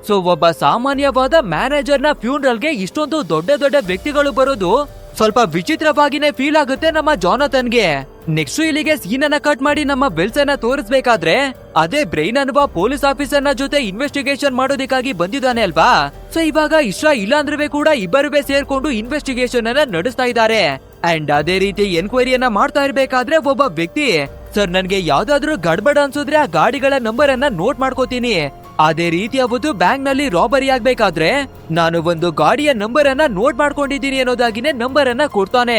ಸೊ ಒಬ್ಬ ಸಾಮಾನ್ಯವಾದ ಮ್ಯಾನೇಜರ್ನ ಫ್ಯೂನ್ರಲ್ಗೆ ಇಷ್ಟೊಂದು ದೊಡ್ಡ ದೊಡ್ಡ ವ್ಯಕ್ತಿಗಳು ಬರೋದು ಸ್ವಲ್ಪ ವಿಚಿತ್ರವಾಗಿನೇ ಫೀಲ್ ಆಗುತ್ತೆ ನಮ್ಮ ಜಾನಥನ್ಗೆ. ನೆಕ್ಸ್ಟ್ ಇಲ್ಲಿಗೆ ಸೀನ್ ಅನ್ನ ಕಟ್ ಮಾಡಿ ನಮ್ಮ ವೆಲ್ಸ್ ಅನ್ನ ತೋರಿಸ್ಬೇಕಾದ್ರೆ ಅದೇ ಬ್ರೈನ್ ಅನ್ನುವ ಪೊಲೀಸ್ ಆಫೀಸರ್ ನ ಜೊತೆ ಇನ್ವೆಸ್ಟಿಗೇಷನ್ ಮಾಡೋದಕ್ಕಾಗಿ ಬಂದಿದ್ದಾನೆ ಅಲ್ವಾ. ಸೊ ಇವಾಗ ಇಷ್ಟ ಇಲ್ಲ ಅಂದ್ರೆ ಕೂಡ ಇಬ್ಬರುವೆ ಸೇರ್ಕೊಂಡು ಇನ್ವೆಸ್ಟಿಗೇಷನ್ ಅನ್ನ ನಡೆಸ್ತಾ ಇದ್ದಾರೆ. ಅಂಡ್ ಅದೇ ರೀತಿ ಎನ್ಕ್ವೈರಿಯನ್ನ ಮಾಡ್ತಾ ಇರ್ಬೇಕಾದ್ರೆ ಒಬ್ಬ ವ್ಯಕ್ತಿ, ಸರ್ ನನ್ಗೆ ಯಾವ್ದಾದ್ರು ಗಡ್ಬಡ್ ಅನ್ಸಿದ್ರೆ ಆ ಗಾಡಿಗಳ ನಂಬರ್ ಅನ್ನ ನೋಟ್ ಮಾಡ್ಕೋತೀನಿ. ಅದೇ ರೀತಿ ಅವತ್ತು ಬ್ಯಾಂಕ್ ನಲ್ಲಿ ರಾಬರಿ ಆಗ್ಬೇಕಾದ್ರೆ ನಾನು ಒಂದು ಗಾಡಿಯ ನಂಬರ್ ಅನ್ನ ನೋಟ್ ಮಾಡ್ಕೊಂಡಿದ್ದೀನಿ ಅನ್ನೋದಾಗಿನೇ ನಂಬರ್ ಅನ್ನ ಕೊಡ್ತಾನೆ.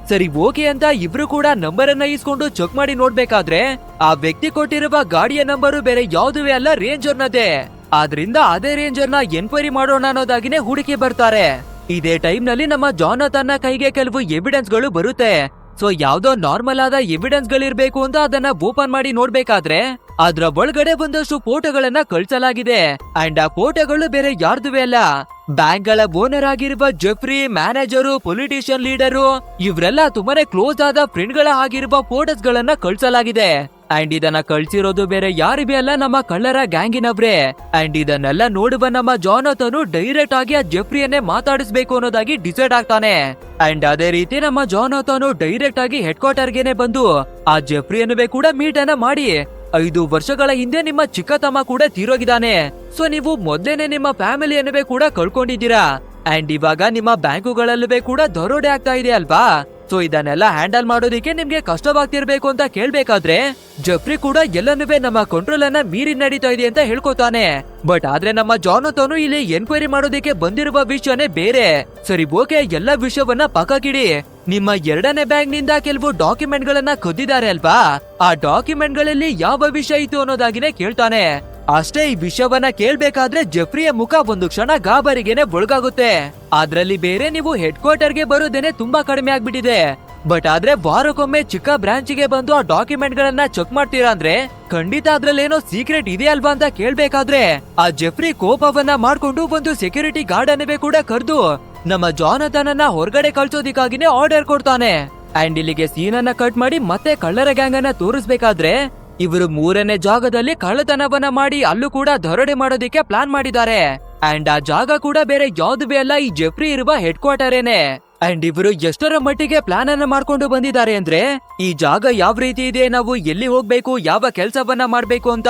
ಸರಿ ಓಕೆ ಅಂತ ಇಬ್ರು ಕೂಡ ನಂಬರ್ ಅನ್ನ ಇಸ್ಕೊಂಡು ಚೆಕ್ ಮಾಡಿ ನೋಡ್ಬೇಕಾದ್ರೆ ಆ ವ್ಯಕ್ತಿ ಕೊಟ್ಟಿರುವ ಗಾಡಿಯ ನಂಬರು ಬೇರೆ ಯಾವುದುವೇ ಅಲ್ಲ, ರೇಂಜರ್ನದೇ. ಆದ್ರಿಂದ ಅದೇ ರೇಂಜರ್ ನ ಎನ್ಕ್ವೈರಿ ಮಾಡೋಣ ಅನ್ನೋದಾಗಿನೇ ಹುಡುಕಿ ಬರ್ತಾರೆ. ಇದೇ ಟೈಮ್ ನಲ್ಲಿ ನಮ್ಮ ಜಾನಥನ್ ಕೈಗೆ ಕೆಲವು ಎವಿಡೆನ್ಸ್ ಗಳು ಬರುತ್ತೆ. ಸೊ ಯಾವ್ದೋ ನಾರ್ಮಲ್ ಆದ ಎವಿಡೆನ್ಸ್ ಗಳಿರ್ಬೇಕು ಅಂತ ಅದನ್ನ ಓಪನ್ ಮಾಡಿ ನೋಡ್ಬೇಕಾದ್ರೆ ಅದ್ರ ಒಳಗಡೆ ಒಂದಷ್ಟು ಫೋಟೋಗಳನ್ನ ಕಳ್ಸಲಾಗಿದೆ. ಅಂಡ್ ಆ ಫೋಟೋಗಳು ಬೇರೆ ಯಾರ್ದುವೇ ಅಲ್ಲ, ಬ್ಯಾಂಕ್ ಗಳ ಓನರ್ ಆಗಿರುವ ಜೆಫ್ರಿ, ಮ್ಯಾನೇಜರು, ಪೊಲಿಟಿಷಿಯನ್ ಲೀಡರು ಇವರೆಲ್ಲ ತುಂಬಾನೇ ಕ್ಲೋಸ್ ಆದ ಫ್ರೆಂಡ್ ಗಳ ಆಗಿರುವ ಫೋಟೋಸ್ ಗಳನ್ನ ಕಳ್ಸಲಾಗಿದೆ. ಅಂಡ್ ಇದನ್ನ ಕಳ್ಸಿರೋದು ಬೇರೆ ಯಾರಿಗೂ ಅಲ್ಲ, ನಮ್ಮ ಕಳ್ಳರ ಗ್ಯಾಂಗಿನವ್ರೆ. ಅಂಡ್ ಇದನ್ನೆಲ್ಲ ನೋಡುವ ನಮ್ಮ ಜಾನಥನ್ ಡೈರೆಕ್ಟ್ ಆಗಿ ಆ ಜೆಫ್ರಿಯನ್ನೇ ಮಾತಾಡಿಸ್ಬೇಕು ಅನ್ನೋದಾಗಿ ಡಿಸೈಡ್ ಆಗ್ತಾನೆ. ಅಂಡ್ ಅದೇ ರೀತಿ ನಮ್ಮ ಜಾನಥನ್ ಡೈರೆಕ್ಟ್ ಆಗಿ ಹೆಡ್ ಕ್ವಾರ್ಟರ್ ಗೆನೆ ಬಂದು ಆ ಜೆಫ್ರಿಯನ್ನುವೆ ಕೂಡ ಮೀಟ್ ಅನ್ನ ಮಾಡಿ, 5 ವರ್ಷಗಳ ಹಿಂದೆ ನಿಮ್ಮ ಚಿಕ್ಕ ತಮ್ಮ ಕೂಡ ತೀರೋಗಿದ್ದಾನೆ. ಸೊ ನೀವು ಮೊದ್ಲೇನೆ ನಿಮ್ಮ ಫ್ಯಾಮಿಲಿಯನ್ನುವೆ ಕೂಡ ಕಳ್ಕೊಂಡಿದ್ದೀರಾ. ಅಂಡ್ ಇವಾಗ ನಿಮ್ಮ ಬ್ಯಾಂಕುಗಳಲ್ಲೂ ಕೂಡ ದರೋಡೆ ಆಗ್ತಾ ಇದೆ ಅಲ್ವಾ. ಸೊ ಇದನ್ನೆಲ್ಲ ಹ್ಯಾಂಡಲ್ ಮಾಡೋದಿಕ್ಕೆ ನಿಮ್ಗೆ ಕಷ್ಟವಾಗ್ತಿರ್ಬೇಕು ಅಂತ ಕೇಳ್ಬೇಕಾದ್ರೆ ಜೆಫ್ರಿ ಕೂಡ ಎಲ್ಲನೂ ನಮ್ಮ ಕಂಟ್ರೋಲ್ ಅನ್ನ ಮೀರಿ ನಡೀತಾ ಇದೆ ಅಂತ ಹೇಳ್ಕೊತಾನೆ. ಬಟ್ ಆದ್ರೆ ನಮ್ಮ ಜಾನಥನ್ ಇಲ್ಲಿ ಎನ್ಕ್ವೈರಿ ಮಾಡೋದಿಕ್ಕೆ ಬಂದಿರುವ ವಿಷಯನೇ ಬೇರೆ. ಸರಿ ಓಕೆ, ಎಲ್ಲ ವಿಷಯವನ್ನ ಪಕ್ಕಕ್ಕಿಡಿ. ನಿಮ್ಮ 2ನೇ ಬ್ಯಾಂಕ್ ನಿಂದ ಕೆಲವು ಡಾಕ್ಯುಮೆಂಟ್ ಗಳನ್ನ ಕದ್ದಿದ್ದಾರೆ ಅಲ್ವಾ, ಆ ಡಾಕ್ಯುಮೆಂಟ್ ಗಳಲ್ಲಿ ಯಾವ ವಿಷಯ ಇತ್ತು ಅನ್ನೋದಾಗಿನೇ ಕೇಳ್ತಾನೆ. ಅಷ್ಟೇ ಈ ವಿಷಯವನ್ನ ಕೇಳ್ಬೇಕಾದ್ರೆ ಜೆಫ್ರಿಯ ಮುಖ ಒಂದು ಕ್ಷಣ ಗಾಬರಿಗೆನೆ ಒಳಗಾಗುತ್ತೆ. ಅದ್ರಲ್ಲಿ ಬೇರೆ ನೀವು ಹೆಡ್ ಕ್ವಾರ್ಟರ್ಗೆ ಬರೋದೇನೆ ತುಂಬಾ ಕಡಿಮೆ ಆಗ್ಬಿಟ್ಟಿದೆ. ಬಟ್ ಆದ್ರೆ ವಾರಕ್ಕೊಮ್ಮೆ ಚಿಕ್ಕ ಬ್ರಾಂಚ್ಗೆ ಬಂದು ಆ ಡಾಕ್ಯುಮೆಂಟ್ ಗಳನ್ನ ಚೆಕ್ ಮಾಡ್ತೀರಾ ಅಂದ್ರೆ ಖಂಡಿತ ಅದ್ರಲ್ಲೇನೋ ಸೀಕ್ರೆಟ್ ಇದೆ ಅಲ್ವಾ ಅಂತ ಕೇಳ್ಬೇಕಾದ್ರೆ ಆ ಜೆಫ್ರಿ ಕೋಪವನ್ನ ಮಾಡ್ಕೊಂಡು ಒಂದು ಸೆಕ್ಯೂರಿಟಿ ಗಾರ್ಡ್ ಅನ್ನವೇ ಕೂಡ ಕರೆದು ನಮ್ಮ ಜಾನಥನ್ ಅನ್ನ ಹೊರಗಡೆ ಕಳ್ಸೋದಿಕ್ಕಾಗಿನೇ ಆರ್ಡರ್ ಕೊಡ್ತಾನೆ. ಅಂಡ್ ಇಲ್ಲಿಗೆ ಸೀನ್ ಅನ್ನ ಕಟ್ ಮಾಡಿ ಮತ್ತೆ ಕಳ್ಳರ ಗ್ಯಾಂಗ್ ಅನ್ನ ತೋರಿಸ್ಬೇಕಾದ್ರೆ ಇವರು 3ನೇ ಜಾಗದಲ್ಲಿ ಕಳ್ಳತನವನ್ನ ಮಾಡಿ ಅಲ್ಲೂ ಕೂಡ ದರೋಡೆ ಮಾಡೋದಿಕ್ಕೆ ಪ್ಲಾನ್ ಮಾಡಿದ್ದಾರೆ. ಅಂಡ್ ಆ ಜಾಗ ಕೂಡ ಬೇರೆ ಯಾವ್ದುವೇ ಅಲ್ಲ, ಈ ಜೆಫ್ರಿ ಇರುವ ಹೆಡ್ ಕ್ವಾರ್ಟರ್ ಏನೆ. ಅಂಡ್ ಇವರು ಎಷ್ಟರ ಮಟ್ಟಿಗೆ ಪ್ಲಾನ್ ಅನ್ನ ಮಾಡ್ಕೊಂಡು ಬಂದಿದ್ದಾರೆ ಅಂದ್ರೆ ಈ ಜಾಗ ಯಾವ ರೀತಿ ಇದೆ, ನಾವು ಎಲ್ಲಿ ಹೋಗ್ಬೇಕು, ಯಾವ ಕೆಲ್ಸವನ್ನ ಮಾಡ್ಬೇಕು ಅಂತ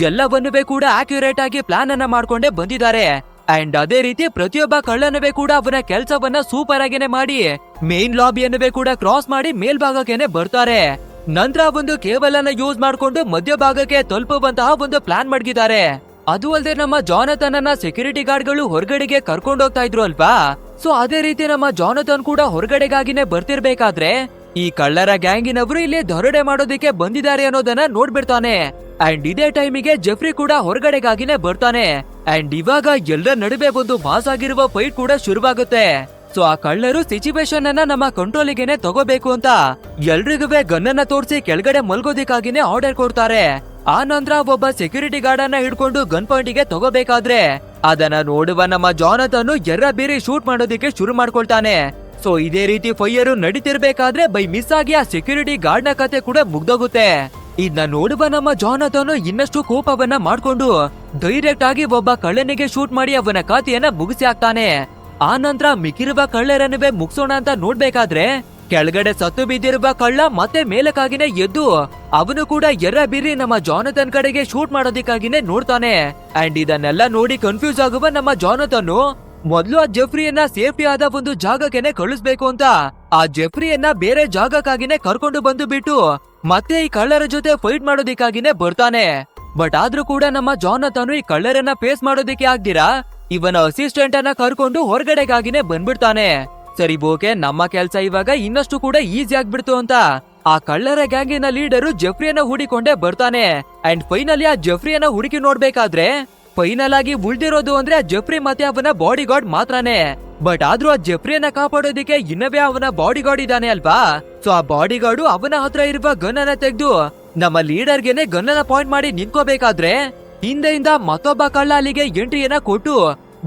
ಎಲ್ಲವನ್ನುವೇ ಕೂಡ ಆಕ್ಯುರೇಟ್ ಆಗಿ ಪ್ಲಾನ್ ಅನ್ನ ಮಾಡ್ಕೊಂಡೇ ಬಂದಿದ್ದಾರೆ. ಅಂಡ್ ಅದೇ ರೀತಿ ಪ್ರತಿಯೊಬ್ಬ ಕಳ್ಳನುವೆ ಕೂಡ ಅವನ ಕೆಲ್ಸವನ್ನ ಸೂಪರ್ ಆಗಿನೇ ಮಾಡಿ ಮೇನ್ ಲಾಬಿಯನ್ನುವೆ ಕೂಡ ಕ್ರಾಸ್ ಮಾಡಿ ಮೇಲ್ಭಾಗಕ್ಕೆ ಬರ್ತಾರೆ. ನಂತರ ಒಂದು ಕೇಬಲ್ ಅನ್ನ ಯೂಸ್ ಮಾಡ್ಕೊಂಡು ಮಧ್ಯಭಾಗಕ್ಕೆ ತಲುಪುವಂತಹ ಒಂದು ಪ್ಲಾನ್ ಮಡಗಿದ್ದಾರೆ. ಅದು ಅಲ್ಲದೆ ನಮ್ಮ ಜಾನಥನ್ ಅನ್ನ ಸೆಕ್ಯೂರಿಟಿ ಗಾರ್ಡ್ ಗಳು ಹೊರಗಡೆಗೆ ಕರ್ಕೊಂಡು ಹೋಗ್ತಾ ಇದ್ರು ಅಲ್ವಾ. ಸೊ ಅದೇ ರೀತಿ ನಮ್ಮ ಜಾನಥನ್ ಕೂಡ ಹೊರಗಡೆಗಾಗಿನೇ ಬರ್ತಿರ್ಬೇಕಾದ್ರೆ ಈ ಕಳ್ಳರ ಗ್ಯಾಂಗಿನವರು ಇಲ್ಲಿ ದರೋಡೆ ಮಾಡೋದಿಕ್ಕೆ ಬಂದಿದ್ದಾರೆ ಅನ್ನೋದನ್ನ ನೋಡ್ಬಿಡ್ತಾನೆ. ಅಂಡ್ ಇದೇ ಟೈಮಿಗೆ ಜೆಫ್ರಿ ಕೂಡ ಹೊರಗಡೆಗಾಗಿನೇ ಬರ್ತಾನೆ. ಅಂಡ್ ಇವಾಗ ಎಲ್ಲರ ನಡುವೆ ಒಂದು ಮಾಸ್ ಆಗಿರುವ ಫೈಟ್ ಕೂಡ ಶುರುವಾಗುತ್ತೆ. ಸೊ ಆ ಕಳ್ಳರು ಸಿಚುವೇಶನ್ ಅನ್ನ ನಮ್ಮ ಕಂಟ್ರೋಲಿಗೆನೆ ತಗೋಬೇಕು ಅಂತ ಎಲ್ರಿಗೂ ಗನ್ ಅನ್ನ ತೋರಿಸಿ ಕೆಳಗಡೆ ಮಲ್ಗೋದಿಕ್ಕಾಗಿನೇ ಆರ್ಡರ್ ಕೊಡ್ತಾರೆ. ಆ ನಂತರ ಒಬ್ಬ ಸೆಕ್ಯೂರಿಟಿ ಗಾರ್ಡ್ ಅನ್ನ ಹಿಡ್ಕೊಂಡು ಗನ್ ಪಾಯಿಂಟ್ ಗೆ ತಗೋಬೇಕಾದ್ರೆ ಅದನ್ನ ನೋಡುವ ನಮ್ಮ ಜಾನಥನ್ ಎರ್ರ ಬೇರೆ ಶೂಟ್ ಮಾಡೋದಕ್ಕೆ ಶುರು ಮಾಡ್ಕೊಳ್ತಾನೆ. ಸೊ ಇದೇ ರೀತಿ ಫೈಯರ್ ನಡೀತಿರ್ಬೇಕಾದ್ರೆ ಬೈ ಮಿಸ್ ಆಗಿ ಆ ಸೆಕ್ಯೂರಿಟಿ ಗಾರ್ಡ್ ನ ಕತೆ ಕೂಡ ಮುಗ್ದೋಗುತ್ತೆ. ಇದನ್ನ ನೋಡುವ ನಮ್ಮ ಜಾನಥನ್ ಇನ್ನಷ್ಟು ಕೋಪವನ್ನ ಮಾಡ್ಕೊಂಡು ಡೈರೆಕ್ಟ್ ಆಗಿ ಒಬ್ಬ ಕಳ್ಳನಿಗೆ ಶೂಟ್ ಮಾಡಿ ಅವನ ಕಥೆಯನ್ನ ಮುಗಿಸಿ ಹಾಕ್ತಾನೆ. ಆ ನಂತರ ಮಿಕ್ಕಿರುವ ಕಳ್ಳರನ್ನುವೆ ಮುಗಿಸೋಣ ಅಂತ ನೋಡ್ಬೇಕಾದ್ರೆ ಕೆಳಗಡೆ ಸತ್ತು ಬಿದ್ದಿರುವ ಕಳ್ಳ ಮತ್ತೆ ಮೇಲಕ್ಕಾಗಿನೇ ಎದ್ದು ಅವನು ಕೂಡ ಎರ್ರ ಬೀರಿ ನಮ್ಮ ಜಾನಥನ್ ಕಡೆಗೆ ಶೂಟ್ ಮಾಡೋದಕ್ಕಾಗಿನೇ ನೋಡ್ತಾನೆ. ಅಂಡ್ ಇದನ್ನೆಲ್ಲ ನೋಡಿ ಕನ್ಫ್ಯೂಸ್ ಆಗುವ ನಮ್ಮ ಜಾನಥನ್ ಮೊದ್ಲು ಆ ಜೆಫ್ರಿಯನ್ನ ಸೇಫ್ಟಿ ಆದ ಒಂದು ಜಾಗಕ್ಕೆನೆ ಕಳಿಸ್ಬೇಕು ಅಂತ ಆ ಜೆಫ್ರಿಯನ್ನ ಬೇರೆ ಜಾಗಕ್ಕಾಗಿನೇ ಕರ್ಕೊಂಡು ಬಂದು ಬಿಟ್ಟು ಮತ್ತೆ ಈ ಕಳ್ಳರ ಜೊತೆ ಫೈಟ್ ಮಾಡೋದಕ್ಕಾಗಿನೇ ಬರ್ತಾನೆ. ಬಟ್ ಆದ್ರೂ ಕೂಡ ನಮ್ಮ ಜಾನಥನ್ ಈ ಕಳ್ಳರನ್ನ ಫೇಸ್ ಮಾಡೋದಕ್ಕೆ ಆಗ್ದಿರಾ ಇವನ ಅಸಿಸ್ಟೆಂಟ್ ಅನ್ನ ಕರ್ಕೊಂಡು ಹೊರಗಡೆಗಾಗಿನೇ ಬಂದ್ಬಿಡ್ತಾನೆ. ಸರಿ ಓಕೆ, ನಮ್ಮ ಕೆಲ್ಸ ಇವಾಗ ಇನ್ನಷ್ಟು ಕೂಡ ಈಸಿ ಆಗ್ಬಿಡ್ತು ಅಂತ ಆ ಕಳ್ಳರ ಗ್ಯಾಂಗಿನ ಲೀಡರು ಜೆಫ್ರಿಯನ್ನ ಹುಡಿಕೊಂಡೇ ಬರ್ತಾನೆ. ಅಂಡ್ ಫೈನಲಿ ಆ ಜೆಫ್ರಿಯನ್ನ ಹುಡುಕಿ ನೋಡ್ಬೇಕಾದ್ರೆ ಫೈನಲ್ ಆಗಿ ಉಳ್ದಿರೋದು ಅಂದ್ರೆ ಆ ಜೆಫ್ರಿ ಮತ್ತೆ ಅವನ ಬಾಡಿ ಗಾರ್ಡ್ ಮಾತ್ರನೇ. ಬಟ್ ಆದ್ರೂ ಆ ಜೆಫ್ರಿಯನ್ನ ಕಾಪಾಡೋದಿಕ್ಕೆ ಇನ್ನವೇ ಅವನ ಬಾಡಿ ಗಾರ್ಡ್ ಇದಾನೆ ಅಲ್ವಾ. ಸೊ ಆ ಬಾಡಿ ಗಾರ್ಡು ಅವನ ಹತ್ರ ಇರುವ ಗನ್ ಅನ್ನ ತೆಗೆದು ನಮ್ಮ ಲೀಡರ್ಗೆನೆ ಗನ್ ಅನ್ನ ಪಾಯಿಂಟ್ ಮಾಡಿ ನಿಂತ್ಕೋಬೇಕಾದ್ರೆ ಹಿಂದೆಯಿಂದ ಮತ್ತೊಬ್ಬ ಕಳ್ಳ ಅಲ್ಲಿಗೆ ಎಂಟ್ರಿಯನ್ನ ಕೊಟ್ಟು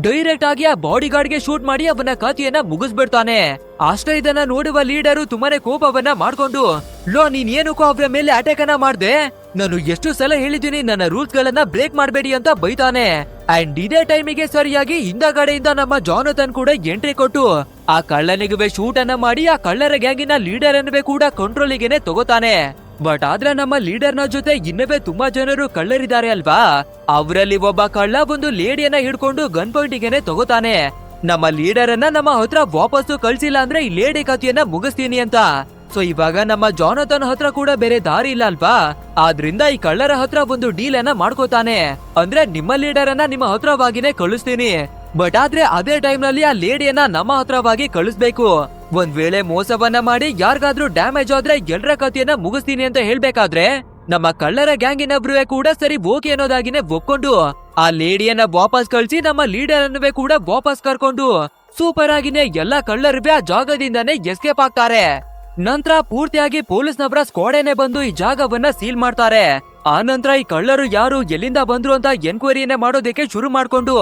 ಡೈರೆಕ್ಟ್ ಆಗಿ ಆ ಬಾಡಿ ಗಾರ್ಡ್ ಗೆ ಶೂಟ್ ಮಾಡಿ ಅವನ ಕಥೆಯನ್ನ ಮುಗಿಸ್ಬಿಡ್ತಾನೆ. ಅಷ್ಟೇ ಇದನ್ನ ನೋಡುವ ಲೀಡರು ತುಂಬಾನೇ ಕೋಪವನ್ನ ಮಾಡ್ಕೊಂಡು ಲೋ ನೀನ್ ಏನಕ್ಕೂ ಅವರ ಮೇಲೆ ಅಟ್ಯಾಕ್ ಅನ್ನ ಮಾಡ್ದೆ, ನಾನು ಎಷ್ಟು ಸಲ ಹೇಳಿದ್ದೀನಿ ನನ್ನ ರೂಲ್ಸ್ ಗಳನ್ನ ಬ್ರೇಕ್ ಮಾಡಬೇಡಿ ಅಂತ ಬೈತಾನೆ. ಅಂಡ್ ಇದೇ ಟೈಮಿಗೆ ಸರಿಯಾಗಿ ಹಿಂದಗಡೆಯಿಂದ ನಮ್ಮ ಜಾನಥನ್ ಕೂಡ ಎಂಟ್ರಿ ಕೊಟ್ಟು ಆ ಕಳ್ಳನಿಗೆ ಶೂಟ್ ಅನ್ನ ಮಾಡಿ ಆ ಕಳ್ಳರ ಗ್ಯಾಂಗಿನ ಲೀಡರ್ ಅನ್ನವೇ ಕೂಡ ಕಂಟ್ರೋಲಿಗೆನೆ ತಗೋತಾನೆ. ಬಟ್ ಆದ್ರೆ ನಮ್ಮ ಲೀಡರ್ ನ ಜೊತೆ ಇನ್ನವೇ ತುಂಬಾ ಜನರು ಕಳ್ಳರಿದ್ದಾರೆ ಅಲ್ವಾ. ಅವರಲ್ಲಿ ಒಬ್ಬ ಕಳ್ಳ ಒಂದು ಲೇಡಿಯನ್ನ ಹಿಡ್ಕೊಂಡು ಗನ್ ಪಾಯಿಂಟ್ ಗೆನೆ ತಗೋತಾನೆ. ನಮ್ಮ ಲೀಡರ್ ಅನ್ನ ನಮ್ಮ ಹತ್ರ ವಾಪಸ್ಸು ಕಳ್ಸಿಲ್ಲ ಅಂದ್ರೆ ಈ ಲೇಡಿ ಕಥೆಯನ್ನ ಮುಗಿಸ್ತೀನಿ ಅಂತ. ಸೊ ಇವಾಗ ನಮ್ಮ ಜಾನಥನ್ ಹತ್ರ ಕೂಡ ಬೇರೆ ದಾರಿ ಇಲ್ಲ ಅಲ್ವಾ. ಆದ್ರಿಂದ ಈ ಕಳ್ಳರ ಹತ್ರ ಒಂದು ಡೀಲ್ ಅನ್ನ ಮಾಡ್ಕೋತಾನೆ. ಅಂದ್ರೆ ನಿಮ್ಮ ಲೀಡರ್ ಅನ್ನ ನಿಮ್ಮ ಹತ್ರವಾಗಿನೇ ಕಳಿಸ್ತೀನಿ, ಬಟ್ ಆದ್ರೆ ಅದೇ ಟೈಮ್ ನಲ್ಲಿ ಆ ಲೇಡಿಯನ್ನ ನಮ್ಮ ಹತ್ರವಾಗಿ ಕಳಿಸ್ಬೇಕು. ಒಂದ್ ವೇಳೆ ಮೋಸವನ್ನ ಮಾಡಿ ಯಾರಿಗಾದ್ರೂ ಡ್ಯಾಮೇಜ್ ಆದ್ರೆ ಎಲ್ಲರ ಕಥೆಯನ್ನ ಮುಗಿಸ್ತೀನಿ ಅಂತ ಹೇಳ್ಬೇಕಾದ್ರೆ ನಮ್ಮ ಕಳ್ಳರ ಗ್ಯಾಂಗಿನಬ್ರುವೆ ಕೂಡ ಸರಿ ಓಕೆ ಅನ್ನೋದಾಗಿನೇ ಒಪ್ಕೊಂಡು ಆ ಲೇಡಿಯನ್ನ ವಾಪಸ್ ಕಳ್ಸಿ ನಮ್ಮ ಲೀಡರ್ ಅನ್ನುವೆ ಕೂಡ ವಾಪಸ್ ಕರ್ಕೊಂಡು ಸೂಪರ್ ಆಗಿನೇ ಎಲ್ಲಾ ಕಳ್ಳರುವೆ ಆ ಜಾಗದಿಂದಾನೇ ಎಸ್ಕೇಪ್ ಆಗ್ತಾರೆ. ನಂತರ ಪೂರ್ತಿಯಾಗಿ ಪೊಲೀಸ್ನವರ ಸ್ಕ್ವಾಡೇನೆ ಬಂದು ಈ ಜಾಗವನ್ನ ಸೀಲ್ ಮಾಡ್ತಾರೆ. ಆ ನಂತರ ಈ ಕಳ್ಳರು ಯಾರು ಎಲ್ಲಿಂದ ಬಂದ್ರು ಅಂತ ಎನ್ಕ್ವೈರಿಯನ್ನ ಮಾಡೋದಕ್ಕೆ ಶುರು ಮಾಡ್ಕೊಂಡು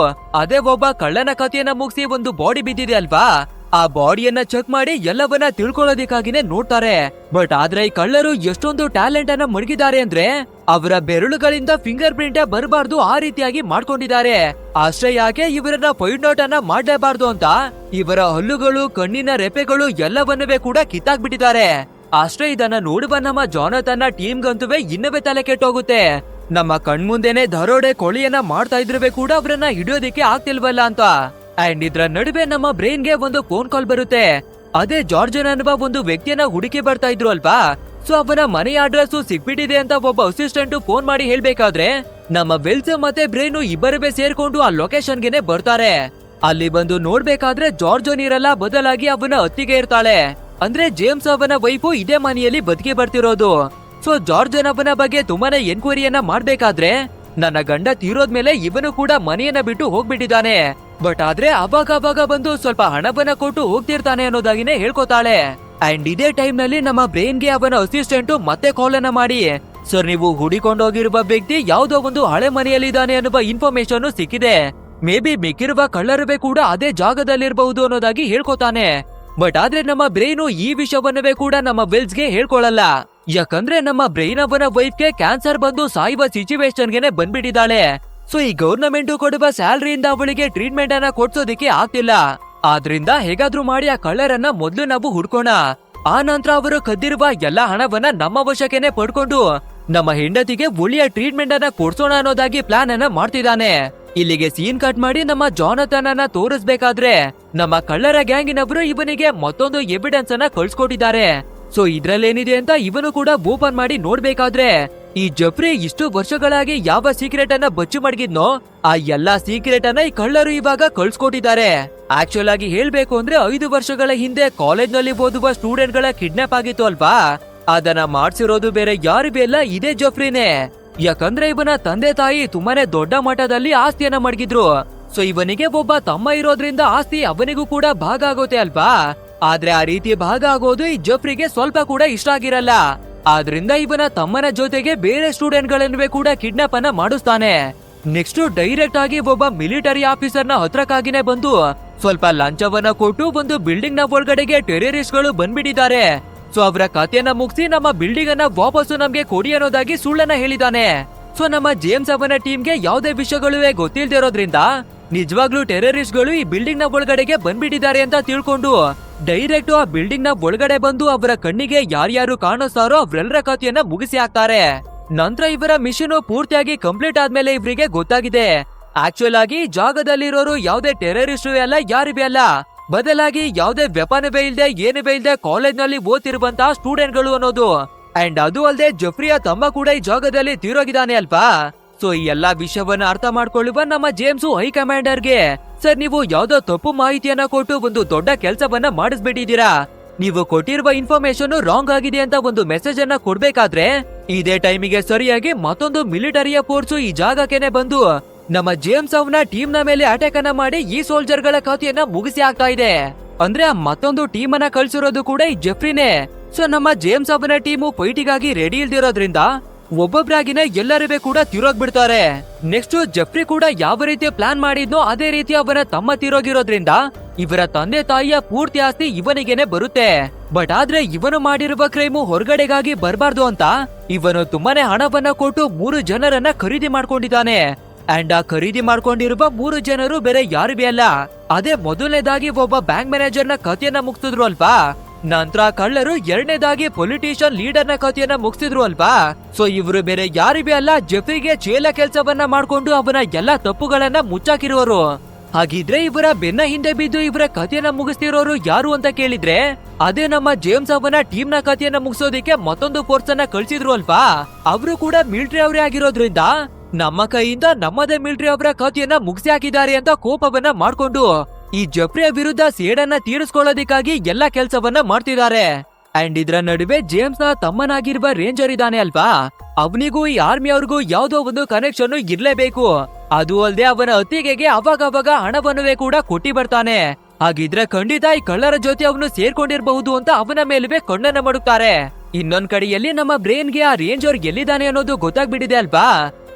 ಅದೇ ಒಬ್ಬ ಕಳ್ಳನ ಕಥೆಯನ್ನ ಮುಗಿಸಿ ಒಂದು ಬಾಡಿ ಬಿದ್ದಿದೆ ಅಲ್ವಾ, ಆ ಬಾಡಿಯನ್ನ ಚೆಕ್ ಮಾಡಿ ಎಲ್ಲವನ್ನ ತಿಳ್ಕೊಳ್ಳೋದಕ್ಕಾಗಿನೇ ನೋಡ್ತಾರೆ. ಬಟ್ ಆದ್ರೆ ಈ ಕಳ್ಳರು ಎಷ್ಟೊಂದು ಟ್ಯಾಲೆಂಟ್ ಅನ್ನ ಮಡಗಿದ್ದಾರೆ ಅಂದ್ರೆ ಅವರ ಬೆರಳುಗಳಿಂದ ಫಿಂಗರ್ ಪ್ರಿಂಟ್ ಬರಬಾರ್ದು ಆ ರೀತಿಯಾಗಿ ಮಾಡ್ಕೊಂಡಿದ್ದಾರೆ. ಅಷ್ಟೇ ಯಾಕೆ ಇವರನ್ನ ಫೈಂಡ್ ಔಟ್ ಅನ್ನ ಮಾಡಲೇಬಾರ್ದು ಅಂತ ಇವರ ಹಲ್ಲುಗಳು, ಕಣ್ಣಿನ ರೆಪೆಗಳು ಎಲ್ಲವನ್ನವೇ ಕೂಡ ಕಿತ್ತಾಕ್ಬಿಟ್ಟಿದ್ದಾರೆ. ಅಷ್ಟೇ ಇದನ್ನ ನೋಡುವ ನಮ್ಮ ಜಾನಥನ್ ಟೀಮ್ಗಂತುವೆ ಇನ್ನವೇ ತಲೆ ಕೆಟ್ಟೋಗುತ್ತೆ. ನಮ್ಮ ಕಣ್ಮುಂದೆನೆ ದರೋಡೆ ಕೊಳಿಯನ್ನ ಮಾಡ್ತಾ ಇದ್ರುವೆ ಕೂಡ ಅವರನ್ನ ಹಿಡಿಯೋದಿಕ್ಕೆ ಆಗ್ತಿಲ್ವಲ್ಲ ಅಂತ. ಅಂಡ್ ಇದ್ರ ನಡುವೆ ನಮ್ಮ ಬ್ರೈನ್ಗೆ ಒಂದು ಫೋನ್ ಕಾಲ್ ಬರುತ್ತೆ. ಅದೇ ಜಾರ್ಜನ್ ಅನ್ನುವ ಒಂದು ವ್ಯಕ್ತಿಯನ್ನ ಹುಡುಕಿ ಬರ್ತಾ ಇದ್ರು ಅಲ್ವಾ. ಸೊ ಅವನ ಮನೆ ಅಡ್ರೆಸ್ ಸಿಕ್ಬಿಟ್ಟಿದೆ ಅಂತ ಒಬ್ಬ ಅಸಿಸ್ಟೆಂಟ್ ಫೋನ್ ಮಾಡಿ ಹೇಳ್ಬೇಕಾದ್ರೆ ನಮ್ಮ ವೆಲ್ಸ್ ಮತ್ತೆ ಬ್ರೈನ್ ಇಬ್ಬರವೇ ಸೇರ್ಕೊಂಡು ಆ ಲೊಕೇಶನ್ ಗೆನೆ ಬರ್ತಾರೆ. ಅಲ್ಲಿ ಬಂದು ನೋಡ್ಬೇಕಾದ್ರೆ ಜಾರ್ಜನ್ ಇರಲ್ಲ, ಬದಲಾಗಿ ಅವನ ಅತ್ತಿಗೆ ಇರ್ತಾಳೆ. ಅಂದ್ರೆ ಜೇಮ್ಸ್ ಅವನ ವೈಫು ಇದೇ ಮನೆಯಲ್ಲಿ ಬದುಕಿ ಬರ್ತಿರೋದು. ಸೊ ಜಾರ್ಜನ್ ಅವನ ಬಗ್ಗೆ ತುಂಬಾನೇ ಎನ್ಕ್ವೈರಿಯನ್ನ ಮಾಡ್ಬೇಕಾದ್ರೆ ನನ್ನ ಗಂಡ ತೀರೋದ್ಮೇಲೆ ಇವನು ಕೂಡ ಮನೆಯನ್ನ ಬಿಟ್ಟು ಹೋಗ್ಬಿಟ್ಟಿದ್ದಾನೆ. ಬಟ್ ಆದ್ರೆ ಅವಾಗ ಬಂದು ಸ್ವಲ್ಪ ಹಣವನ್ನ ಕೊಟ್ಟು ಹೋಗ್ತಿರ್ತಾನೆ ಅನ್ನೋದಾಗಿನೇ ಹೇಳ್ಕೊತಾಳೆ. ಅಂಡ್ ಇದೇ ಟೈಮ್ ನಲ್ಲಿ ನಮ್ಮ ಬ್ರೈನ್ಗೆ ಅವನ ಅಸಿಸ್ಟೆಂಟ್ ಮತ್ತೆ ಕಾಲ್ ಅನ್ನ ಮಾಡಿ ಸರ್ ನೀವು ಹುಡಿಕೊಂಡೋಗಿರುವ ವ್ಯಕ್ತಿ ಯಾವ್ದೋ ಒಂದು ಹಳೆ ಮನೆಯಲ್ಲಿ ಇದ್ದಾನೆ ಅನ್ನುವ ಇನ್ಫಾರ್ಮೇಶನ್ ಸಿಕ್ಕಿದೆ, ಮೇ ಬಿ ಮಿಕ್ಕಿರುವ ಕಳ್ಳರುವೆ ಕೂಡ ಅದೇ ಜಾಗದಲ್ಲಿರಬಹುದು ಅನ್ನೋದಾಗಿ ಹೇಳ್ಕೊತಾನೆ. ಬಟ್ ಆದ್ರೆ ನಮ್ಮ ಬ್ರೈನು ಈ ವಿಷಯವನ್ನವೇ ಕೂಡ ನಮ್ಮ ವೆಲ್ಸ್ಗೆ ಹೇಳ್ಕೊಳ್ಳಲ್ಲ. ಯಾಕಂದ್ರೆ ನಮ್ಮ ಬ್ರೈನ್ ಅವನ ವೈಫ್ಗೆ ಕ್ಯಾನ್ಸರ್ ಬಂದು ಸಾಯುವ ಸಿಚುವೇಶನ್ ಗೆನೆ ಬಂದ್ಬಿಟ್ಟಿದ್ದಾಳೆ. ಸೊ ಈ ಗವರ್ನಮೆಂಟ್ ಕೊಡುವ ಸ್ಯಾಲರಿಯಿಂದ ಅವಳಿಗೆ ಟ್ರೀಟ್ಮೆಂಟ್ ಅನ್ನ ಕೊಡ್ಸೋದಿಕ್ಕೆ ಆಗ್ತಿಲ್ಲ. ಆದ್ರಿಂದ ಹೇಗಾದ್ರೂ ಮಾಡಿ ಆ ಕಳ್ಳರನ್ನ ಮೊದ್ಲು ನಾವು ಹುಡ್ಕೋಣ. ಆ ನಂತರ ಅವರು ಕದ್ದಿರುವ ಎಲ್ಲಾ ಹಣವನ್ನ ನಮ್ಮ ವಶಕ್ಕೆನೆ ಪಡ್ಕೊಂಡು ನಮ್ಮ ಹೆಂಡತಿಗೆ ಒಳ್ಳೆಯ ಟ್ರೀಟ್ಮೆಂಟ್ ಅನ್ನ ಕೊಡ್ಸೋಣ ಅನ್ನೋದಾಗಿ ಪ್ಲಾನ್ ಅನ್ನ ಮಾಡ್ತಿದ್ದಾನೆ. ಇಲ್ಲಿಗೆ ಸೀನ್ ಕಟ್ ಮಾಡಿ ನಮ್ಮ ಜಾನಥನ್ ಅನ್ನ ತೋರಿಸ್ಬೇಕಾದ್ರೆ ನಮ್ಮ ಕಳ್ಳರ ಗ್ಯಾಂಗಿನವರು ಇವನಿಗೆ ಮತ್ತೊಂದು ಎವಿಡೆನ್ಸ್ ಅನ್ನ ಕಳ್ಸ್ಕೊಟ್ಟಿದ್ದಾರೆ. ಸೊ ಇದ್ರಲ್ಲೇನಿದೆ ಅಂತ ಇವನು ಕೂಡ ಓಪನ್ ಮಾಡಿ ನೋಡ್ಬೇಕಾದ್ರೆ ಈ ಜೆಫ್ರಿ ಇಷ್ಟು ವರ್ಷಗಳಾಗಿ ಯಾವ ಸೀಕ್ರೆಟ್ ಅನ್ನ ಬಚ್ಚು ಮಡಗಿದ್ನೋ ಆ ಎಲ್ಲಾ ಸೀಕ್ರೆಟ್ ಅನ್ನ ಈ ಕಳ್ಳರು ಇವಾಗ ಕಳ್ಸ್ಕೊಟ್ಟಿದ್ದಾರೆ. ಆಕ್ಚುಲ್ ಆಗಿ ಹೇಳ್ಬೇಕು ಅಂದ್ರೆ 5 ವರ್ಷಗಳ ಹಿಂದೆ ಕಾಲೇಜ್ ನಲ್ಲಿ ಓದುವ ಸ್ಟೂಡೆಂಟ್ ಗಳ ಕಿಡ್ನಾಪ್ ಆಗಿತ್ತು ಅಲ್ವಾ, ಅದನ್ನ ಮಾಡ್ಸಿರೋದು ಬೇರೆ ಯಾರಿಗೂ ಇಲ್ಲ, ಇದೇ ಜೆಫ್ರಿನೇ. ಯಾಕಂದ್ರೆ ಇವನ ತಂದೆ ತಾಯಿ ತುಂಬಾನೇ ದೊಡ್ಡ ಮಟ್ಟದಲ್ಲಿ ಆಸ್ತಿಯನ್ನ ಮಡಗಿದ್ರು. ಸೊ ಇವನಿಗೆ ಒಬ್ಬ ತಮ್ಮ ಇರೋದ್ರಿಂದ ಆಸ್ತಿ ಅವನಿಗೂ ಕೂಡ ಭಾಗ ಆಗೋತೆ ಅಲ್ವಾ. ಆದ್ರೆ ಆ ರೀತಿ ಭಾಗ ಆಗೋದು ಈ ಜೆಫ್ರಿಗೆ ಸ್ವಲ್ಪ ಕೂಡ ಇಷ್ಟ ಆಗಿರಲ್ಲ. ಆದ್ರಿಂದ ಇವನ ತಮ್ಮನ ಜೊತೆಗೆ ಬೇರೆ ಸ್ಟೂಡೆಂಟ್ ಗಳನ್ನುವೆ ಕೂಡ ಕಿಡ್ನಾಪ್ ಅನ್ನ ಮಾಡಿಸ್ತಾನೆ. ನೆಕ್ಸ್ಟ್ ಡೈರೆಕ್ಟ್ ಆಗಿ ಒಬ್ಬ ಮಿಲಿಟರಿ ಆಫೀಸರ್ ನ ಹತ್ರಕ್ಕಾಗಿನೇ ಬಂದು ಸ್ವಲ್ಪ ಲಂಚವನ್ನ ಕೊಟ್ಟು ಒಂದು ಬಿಲ್ಡಿಂಗ್ ನ ಒಳಗಡೆಗೆ ಟೆರರಿಸ್ಟ್ ಗಳು ಬಂದ್ಬಿಟ್ಟಿದ್ದಾರೆ. ಸೊ ಅವರ ಕಥೆಯನ್ನ ಮುಗಿಸಿ ನಮ್ಮ ಬಿಲ್ಡಿಂಗ್ ಅನ್ನ ವಾಪಸ್ಸು ನಮ್ಗೆ ಕೊಡಿ ಅನ್ನೋದಾಗಿ ಸುಳ್ಳನ್ನ ಹೇಳಿದಾನೆ. ಸೊ ನಮ್ಮ ಜೇಮ್ಸ್ ಅವನ ಟೀಮ್ಗೆ ಯಾವುದೇ ವಿಷಯಗಳು ಗೊತ್ತಿಲ್ದಿರೋದ್ರಿಂದ ನಿಜವಾಗ್ಲೂ ಟೆರರಿಸ್ಟ್ ಗಳು ಈ ಬಿಲ್ಡಿಂಗ್ ನ ಒಳಗಡೆಗೆ ಬಂದ್ಬಿಟ್ಟಿದ್ದಾರೆ ಅಂತ ತಿಳ್ಕೊಂಡು ಡೈರೆಕ್ಟ್ ಆ ಬಿಲ್ಡಿಂಗ್ ನ ಒಳಗಡೆ ಬಂದು ಅವರ ಕಣ್ಣಿಗೆ ಯಾರ್ಯಾರು ಕಾಣಿಸ್ತಾರೋ ಅವರೆಲ್ಲರ ಕಥೆಯನ್ನ ಮುಗಿಸಿ ಹಾಕ್ತಾರೆ. ನಂತರ ಇವರ ಮಿಷನ್ ಪೂರ್ತಿಯಾಗಿ ಕಂಪ್ಲೀಟ್ ಆದ್ಮೇಲೆ ಇವರಿಗೆ ಗೊತ್ತಾಗಿದೆ ಆಕ್ಚುಲ್ ಆಗಿ ಜಾಗದಲ್ಲಿರೋರು ಯಾವುದೇ ಟೆರರಿಸ್ಟ್ ಅಲ್ಲ, ಯಾರಿವೆ ಅಲ್ಲ, ಬದಲಾಗಿ ಯಾವುದೇ ವೆಪನವೇ ಇಲ್ದೆ ಏನುವೇ ಇಲ್ದೆ ಕಾಲೇಜ್ ನಲ್ಲಿ ಓದ್ತಿರುವಂತಹ ಸ್ಟೂಡೆಂಟ್ ಗಳು ಅನ್ನೋದು. ಅಂಡ್ ಅದು ಅಲ್ಲದೆ ಜೆಫ್ರಿಯ ತಮ್ಮ ಕೂಡ ಈ ಜಾಗದಲ್ಲಿ ತೀರೋಗಿದ್ದಾನೆ ಅಲ್ವಾ. ಸೊ ಈ ಎಲ್ಲಾ ವಿಷಯವನ್ನ ಅರ್ಥ ಮಾಡ್ಕೊಳ್ಳುವ ನಮ್ಮ ಜೇಮ್ಸ್ ಹೈಕಮಾಂಡರ್ಗೆ, ಸರ್ ನೀವು ಯಾವ್ದೋ ತಪ್ಪು ಮಾಹಿತಿಯನ್ನ ಕೊಟ್ಟು ಒಂದು ದೊಡ್ಡ ಕೆಲಸವನ್ನ ಮಾಡಿಸ್ಬಿಟ್ಟಿದ್ದೀರಾ, ನೀವು ಕೊಟ್ಟಿರುವ ಇನ್ಫಾರ್ಮೇಶನ್ ರಾಂಗ್ ಆಗಿದೆ ಅಂತ ಒಂದು ಮೆಸೇಜ್ ಅನ್ನ ಕೊಡ್ಬೇಕಾದ್ರೆ ಇದೇ ಟೈಮಿಗೆ ಸರಿಯಾಗಿ ಮತ್ತೊಂದು ಮಿಲಿಟರಿಯ ಫೋರ್ಸ್ ಈ ಜಾಗಕ್ಕೆನೆ ಬಂದು ನಮ್ಮ ಜೇಮ್ಸ್ ಅವನ ಟೀಮ್ ನ ಮೇಲೆ ಅಟ್ಯಾಕ್ ಅನ್ನ ಮಾಡಿ ಈ ಸೋಲ್ಜರ್ ಗಳ ಕಥೆಯನ್ನ ಮುಗಿಸಿ ಆಗ್ತಾ ಇದೆ. ಅಂದ್ರೆ ಆ ಮತ್ತೊಂದು ಟೀಮ್ ಅನ್ನ ಕಳ್ಸಿರೋದು ಕೂಡ ಈ ಜೆಫ್ರಿನೇ. ಸೊ ನಮ್ಮ ಜೇಮ್ಸ್ ಅವನ ಟೀಮು ಫೈಟಿಗಾಗಿ ರೆಡಿ ಇಲ್ದಿರೋದ್ರಿಂದ ಒಬ್ಬೊಬ್ರಾಗಿನೇ ಎಲ್ಲರಿಗೂ ಕೂಡ ತೀರೋಗ್ಬಿಡ್ತಾರೆ. ನೆಕ್ಸ್ಟ್ ಜೆಫ್ರಿ ಕೂಡ ಯಾವ ರೀತಿ ಪ್ಲಾನ್ ಮಾಡಿದ್ನೋ ಅದೇ ರೀತಿ ಅವನ ತಮ್ಮ ತೀರೋಗಿರೋದ್ರಿಂದ ಇವರ ತಂದೆ ತಾಯಿಯ ಪೂರ್ತಿ ಆಸ್ತಿ ಇವನಿಗೇನೆ ಬರುತ್ತೆ. ಬಟ್ ಆದ್ರೆ ಇವನು ಮಾಡಿರುವ ಕ್ರೈಮು ಹೊರಗಡೆಗಾಗಿ ಬರಬಾರ್ದು ಅಂತ ಇವನು ತುಂಬಾನೇ ಹಣವನ್ನ ಕೊಟ್ಟು 3 ಜನರನ್ನ ಖರೀದಿ ಮಾಡ್ಕೊಂಡಿದ್ದಾನೆ. ಅಂಡ್ ಆ ಖರೀದಿ ಮಾಡ್ಕೊಂಡಿರುವ 3 ಜನರು ಬೇರೆ ಯಾರಿಗೂ ಅಲ್ಲ, ಅದೇ ಮೊದಲನೇದಾಗಿ ಒಬ್ಬ ಬ್ಯಾಂಕ್ ಮ್ಯಾನೇಜರ್ ನ ಕಥೆಯನ್ನ ಮುಗಿಸಿದ್ರು ಅಲ್ವಾ. ನಂತರ ಕಳ್ಳರು ಎರಡನೇದಾಗಿ ಪೊಲಿಟಿಷಿಯನ್ ಲೀಡರ್ ನ ಕಥೆಯನ್ನ ಮುಗಿಸಿದ್ರು ಅಲ್ವಾ. ಸೊ ಇವರು ಬೇರೆ ಯಾರಿಗೂ ಅಲ್ಲ, ಜೆಫ್ರಿಗೆ ಚೇಲ ಕೆಲಸವನ್ನ ಮಾಡ್ಕೊಂಡು ಅವನ ಎಲ್ಲಾ ತಪ್ಪುಗಳನ್ನ ಮುಚ್ಚಾಕಿರುವರು. ಹಾಗಿದ್ರೆ ಇವರ ಬೆನ್ನ ಹಿಂದೆ ಬಿದ್ದು ಇವರ ಕಥೆಯನ್ನ ಮುಗಿಸ್ತಿರೋರು ಯಾರು ಅಂತ ಕೇಳಿದ್ರೆ ಅದೇ ನಮ್ಮ ಜೇಮ್ಸ್ ಅವನ ಟೀಮ್ ನ ಕಥೆಯನ್ನ ಮುಗಿಸೋದಿಕ್ಕೆ ಮತ್ತೊಂದು ಫೋರ್ಸ್ ಅನ್ನ ಕಳ್ಸಿದ್ರು ಅಲ್ವಾ. ಅವರು ಕೂಡ ಮಿಲಿಟರಿ ಅವರೇ ಆಗಿರೋದ್ರಿಂದ ನಮ್ಮ ಕೈಯಿಂದ ನಮ್ಮದೇ ಮಿಲಿಟರಿ ಅವರ ಕಥೆಯನ್ನ ಮುಗಿಸಿ ಹಾಕಿದ್ದಾರೆ ಅಂತ ಕೋಪವನ್ನ ಮಾಡ್ಕೊಂಡು ಈ ಜೆಫ್ರಿಯ ವಿರುದ್ಧ ಸೇಡನ್ನ ತೀರಿಸ್ಕೊಳ್ಳೋದಿಕ್ಕಾಗಿ ಎಲ್ಲಾ ಕೆಲಸವನ್ನ ಮಾಡ್ತಿದ್ದಾರೆ. ಅಂಡ್ ಇದ್ರ ನಡುವೆ ಜೇಮ್ಸ್ ನ ತಮ್ಮನಾಗಿರುವ ರೇಂಜರ್ ಇದ್ದಾನೆ ಅಲ್ವಾ, ಅವನಿಗೂ ಈ ಆರ್ಮಿ ಅವ್ರಿಗೂ ಯಾವ್ದೋ ಒಂದು ಕನೆಕ್ಷನ್ ಇರ್ಲೇಬೇಕು. ಅದು ಅಲ್ಲದೆ ಅವನ ಅತ್ತಿಗೆಗೆ ಅವಾಗ ಹಣವನ್ನುವೇ ಕೂಡ ಕೊಟ್ಟಿ ಬರ್ತಾನೆ. ಹಾಗಿದ್ರೆ ಖಂಡಿತ ಈ ಕಳ್ಳರ ಜೊತೆ ಅವನು ಸೇರ್ಕೊಂಡಿರಬಹುದು ಅಂತ ಅವನ ಮೇಲುವೆ ಕಣ್ಣನ್ನ ಮಾಡುತ್ತಾರೆ. ಇನ್ನೊಂದ್ ಕಡೆಯಲ್ಲಿ ನಮ್ಮ ಬ್ರೇನ್ಗೆ ಆ ರೇಂಜರ್ ಎಲ್ಲಿದ್ದಾನೆ ಅನ್ನೋದು ಗೊತ್ತಾಗ್ಬಿಟ್ಟಿದೆ ಅಲ್ವಾ.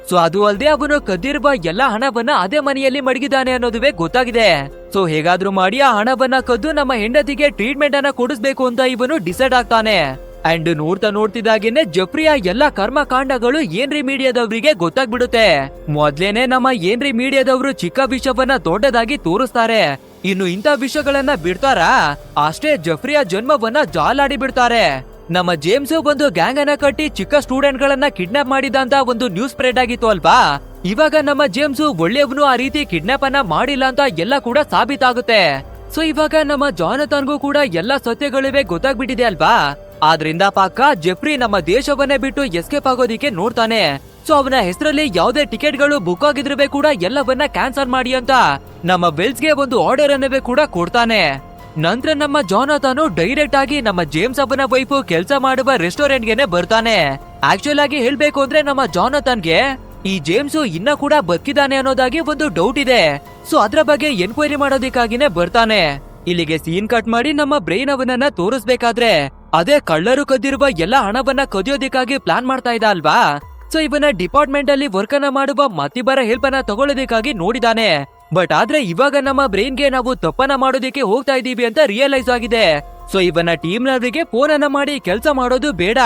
ಸೊ ಅದು ಅಲ್ಲದೆ ಅವನು ಕದ್ದಿರುವ ಎಲ್ಲಾ ಹಣವನ್ನ ಅದೇ ಮನೆಯಲ್ಲಿ ಮಡಗಿದ್ದಾನೆ ಅನ್ನೋದುವೇ ಗೊತ್ತಾಗಿದೆ. ಸೊ ಹೇಗಾದ್ರೂ ಮಾಡಿ ಆ ಹಣವನ್ನ ಕದ್ದು ನಮ್ಮ ಹೆಂಡತಿಗೆ ಟ್ರೀಟ್ಮೆಂಟ್ ಅನ್ನ ಕೊಡಿಸ್ಬೇಕು ಅಂತ ಇವನು ಡಿಸೈಡ್ ಆಗ್ತಾನೆ. ಅಂಡ್ ನೋಡ್ತಿದ್ದಾಗೇನೆ ಜೆಫ್ರಿಯ ಎಲ್ಲಾ ಕರ್ಮ ಕಾಂಡಗಳು ಏನ್ರಿ ಮೀಡಿಯಾದವರಿಗೆ ಗೊತ್ತಾಗ್ಬಿಡುತ್ತೆ. ಮೊದ್ಲೇನೆ ನಮ್ಮ ಏನ್ರಿ ಮೀಡಿಯಾದವರು ಚಿಕ್ಕ ವಿಷಯವನ್ನ ದೊಡ್ಡದಾಗಿ ತೋರಿಸ್ತಾರೆ, ಇನ್ನು ಇಂಥ ವಿಷಯಗಳನ್ನ ಬಿಡ್ತಾರಾ ಅಷ್ಟೇ ಜೆಫ್ರಿಯ ಜನ್ಮವನ್ನ ಜಾಲಾಡಿ ಬಿಡ್ತಾರೆ. ನಮ್ಮ ಜೇಮ್ಸ್ ಒಂದು ಗ್ಯಾಂಗ್ ಅನ್ನ ಕಟ್ಟಿ ಚಿಕ್ಕ ಸ್ಟೂಡೆಂಟ್ ಗಳನ್ನ ಕಿಡ್ನಾಪ್ ಮಾಡಿದ ಅಂತ ಒಂದು ನ್ಯೂಸ್ ಸ್ಪ್ರೆಡ್ ಆಗಿತ್ತು ಅಲ್ವಾ. ಇವಾಗ ನಮ್ಮ ಜೇಮ್ಸ್ ಒಳ್ಳೆಯವನು ಆ ರೀತಿ ಕಿಡ್ನಾಪ್ ಅನ್ನ ಮಾಡಿಲ್ಲ ಅಂತ ಎಲ್ಲ ಕೂಡ ಸಾಬೀತಾಗುತ್ತೆ. ಸೊ ಇವಾಗ ನಮ್ಮ ಜಾನಥನ್ಗೂ ಕೂಡ ಎಲ್ಲಾ ಸತ್ಯಗಳಿವೆ ಗೊತ್ತಾಗ್ಬಿಟ್ಟಿದೆ ಅಲ್ವಾ. ಆದ್ರಿಂದ ಪಾಕ ಜೆಫ್ರಿ ನಮ್ಮ ದೇಶವನ್ನೇ ಬಿಟ್ಟು ಎಸ್ಕೇಪ್ ಆಗೋದಿಕ್ಕೆ ನೋಡ್ತಾನೆ. ಸೊ ಅವನ ಹೆಸರಲ್ಲಿ ಯಾವುದೇ ಟಿಕೆಟ್ ಗಳು ಬುಕ್ ಆಗಿದ್ರೆ ಕೂಡ ಎಲ್ಲವನ್ನ ಕ್ಯಾನ್ಸಲ್ ಮಾಡಿ ಅಂತ ನಮ್ಮ ವೆಲ್ಸ್ಗೆ ಒಂದು ಆರ್ಡರ್ ಅನ್ನವೇ ಕೂಡ ಕೊಡ್ತಾನೆ. ನಂತರ ನಮ್ಮ ಜಾನಥನ್ ಡೈರೆಕ್ಟ್ ಆಗಿ ನಮ್ಮ ಜೇಮ್ಸ್ ಅವನ ವೈಫ್ ಕೆಲಸ ಮಾಡುವ ರೆಸ್ಟೋರೆಂಟ್ ಗೆನೆ ಬರ್ತಾನೆ. ಆಕ್ಚುಲ್ ಆಗಿ ಹೇಳ್ಬೇಕು ಅಂದ್ರೆ ನಮ್ಮ ಜಾನಥನ್ಗೆ ಈ ಜೇಮ್ಸ್ ಇನ್ನ ಕೂಡ ಬದುಕಿದಾನೆ ಅನ್ನೋದಾಗಿ ಒಂದು ಡೌಟ್ ಇದೆ. ಸೊ ಅದ್ರ ಬಗ್ಗೆ ಎನ್ಕ್ವೈರಿ ಮಾಡೋದಿಕ್ಕಾಗಿನೇ ಬರ್ತಾನೆ. ಇಲ್ಲಿಗೆ ಸೀನ್ ಕಟ್ ಮಾಡಿ ನಮ್ಮ ಬ್ರೈನ್ ಅವನನ್ನ ತೋರಿಸ್ಬೇಕಾದ್ರೆ ಅದೇ ಕಳ್ಳರು ಕದ್ದಿರುವ ಎಲ್ಲಾ ಹಣವನ್ನ ಕದಿಯೋದಿಕ್ಕಾಗಿ ಪ್ಲಾನ್ ಮಾಡ್ತಾ ಇದ್ದ ಅಲ್ವಾ. ಸೊ ಇವನ ಡಿಪಾರ್ಟ್ಮೆಂಟ್ ಅಲ್ಲಿ ವರ್ಕ್ ಅನ್ನ ಮಾಡುವ ಮತ್ತಿಬ್ಬರ ಹೆಲ್ಪ್ ಅನ್ನ ತಗೊಳ್ಳೋದಿಕ್ಕಾಗಿ ನೋಡಿದಾನೆ. ಬಟ್ ಆದ್ರೆ ಇವಾಗ ನಮ್ಮ ಬ್ರೈನ್ಗೆ ನಾವು ತಪ್ಪನ್ನ ಮಾಡೋದಿಕ್ಕೆ ಹೋಗ್ತಾ ಇದೀವಿ ಅಂತ ರಿಯಲೈಸ್ ಆಗಿದೆ. ಸೊ ಇವನ ಟೀಮ್ ನವರಿಗೆ ಫೋನ್ ಅನ್ನ ಮಾಡಿ ಕೆಲಸ ಮಾಡೋದು ಬೇಡ,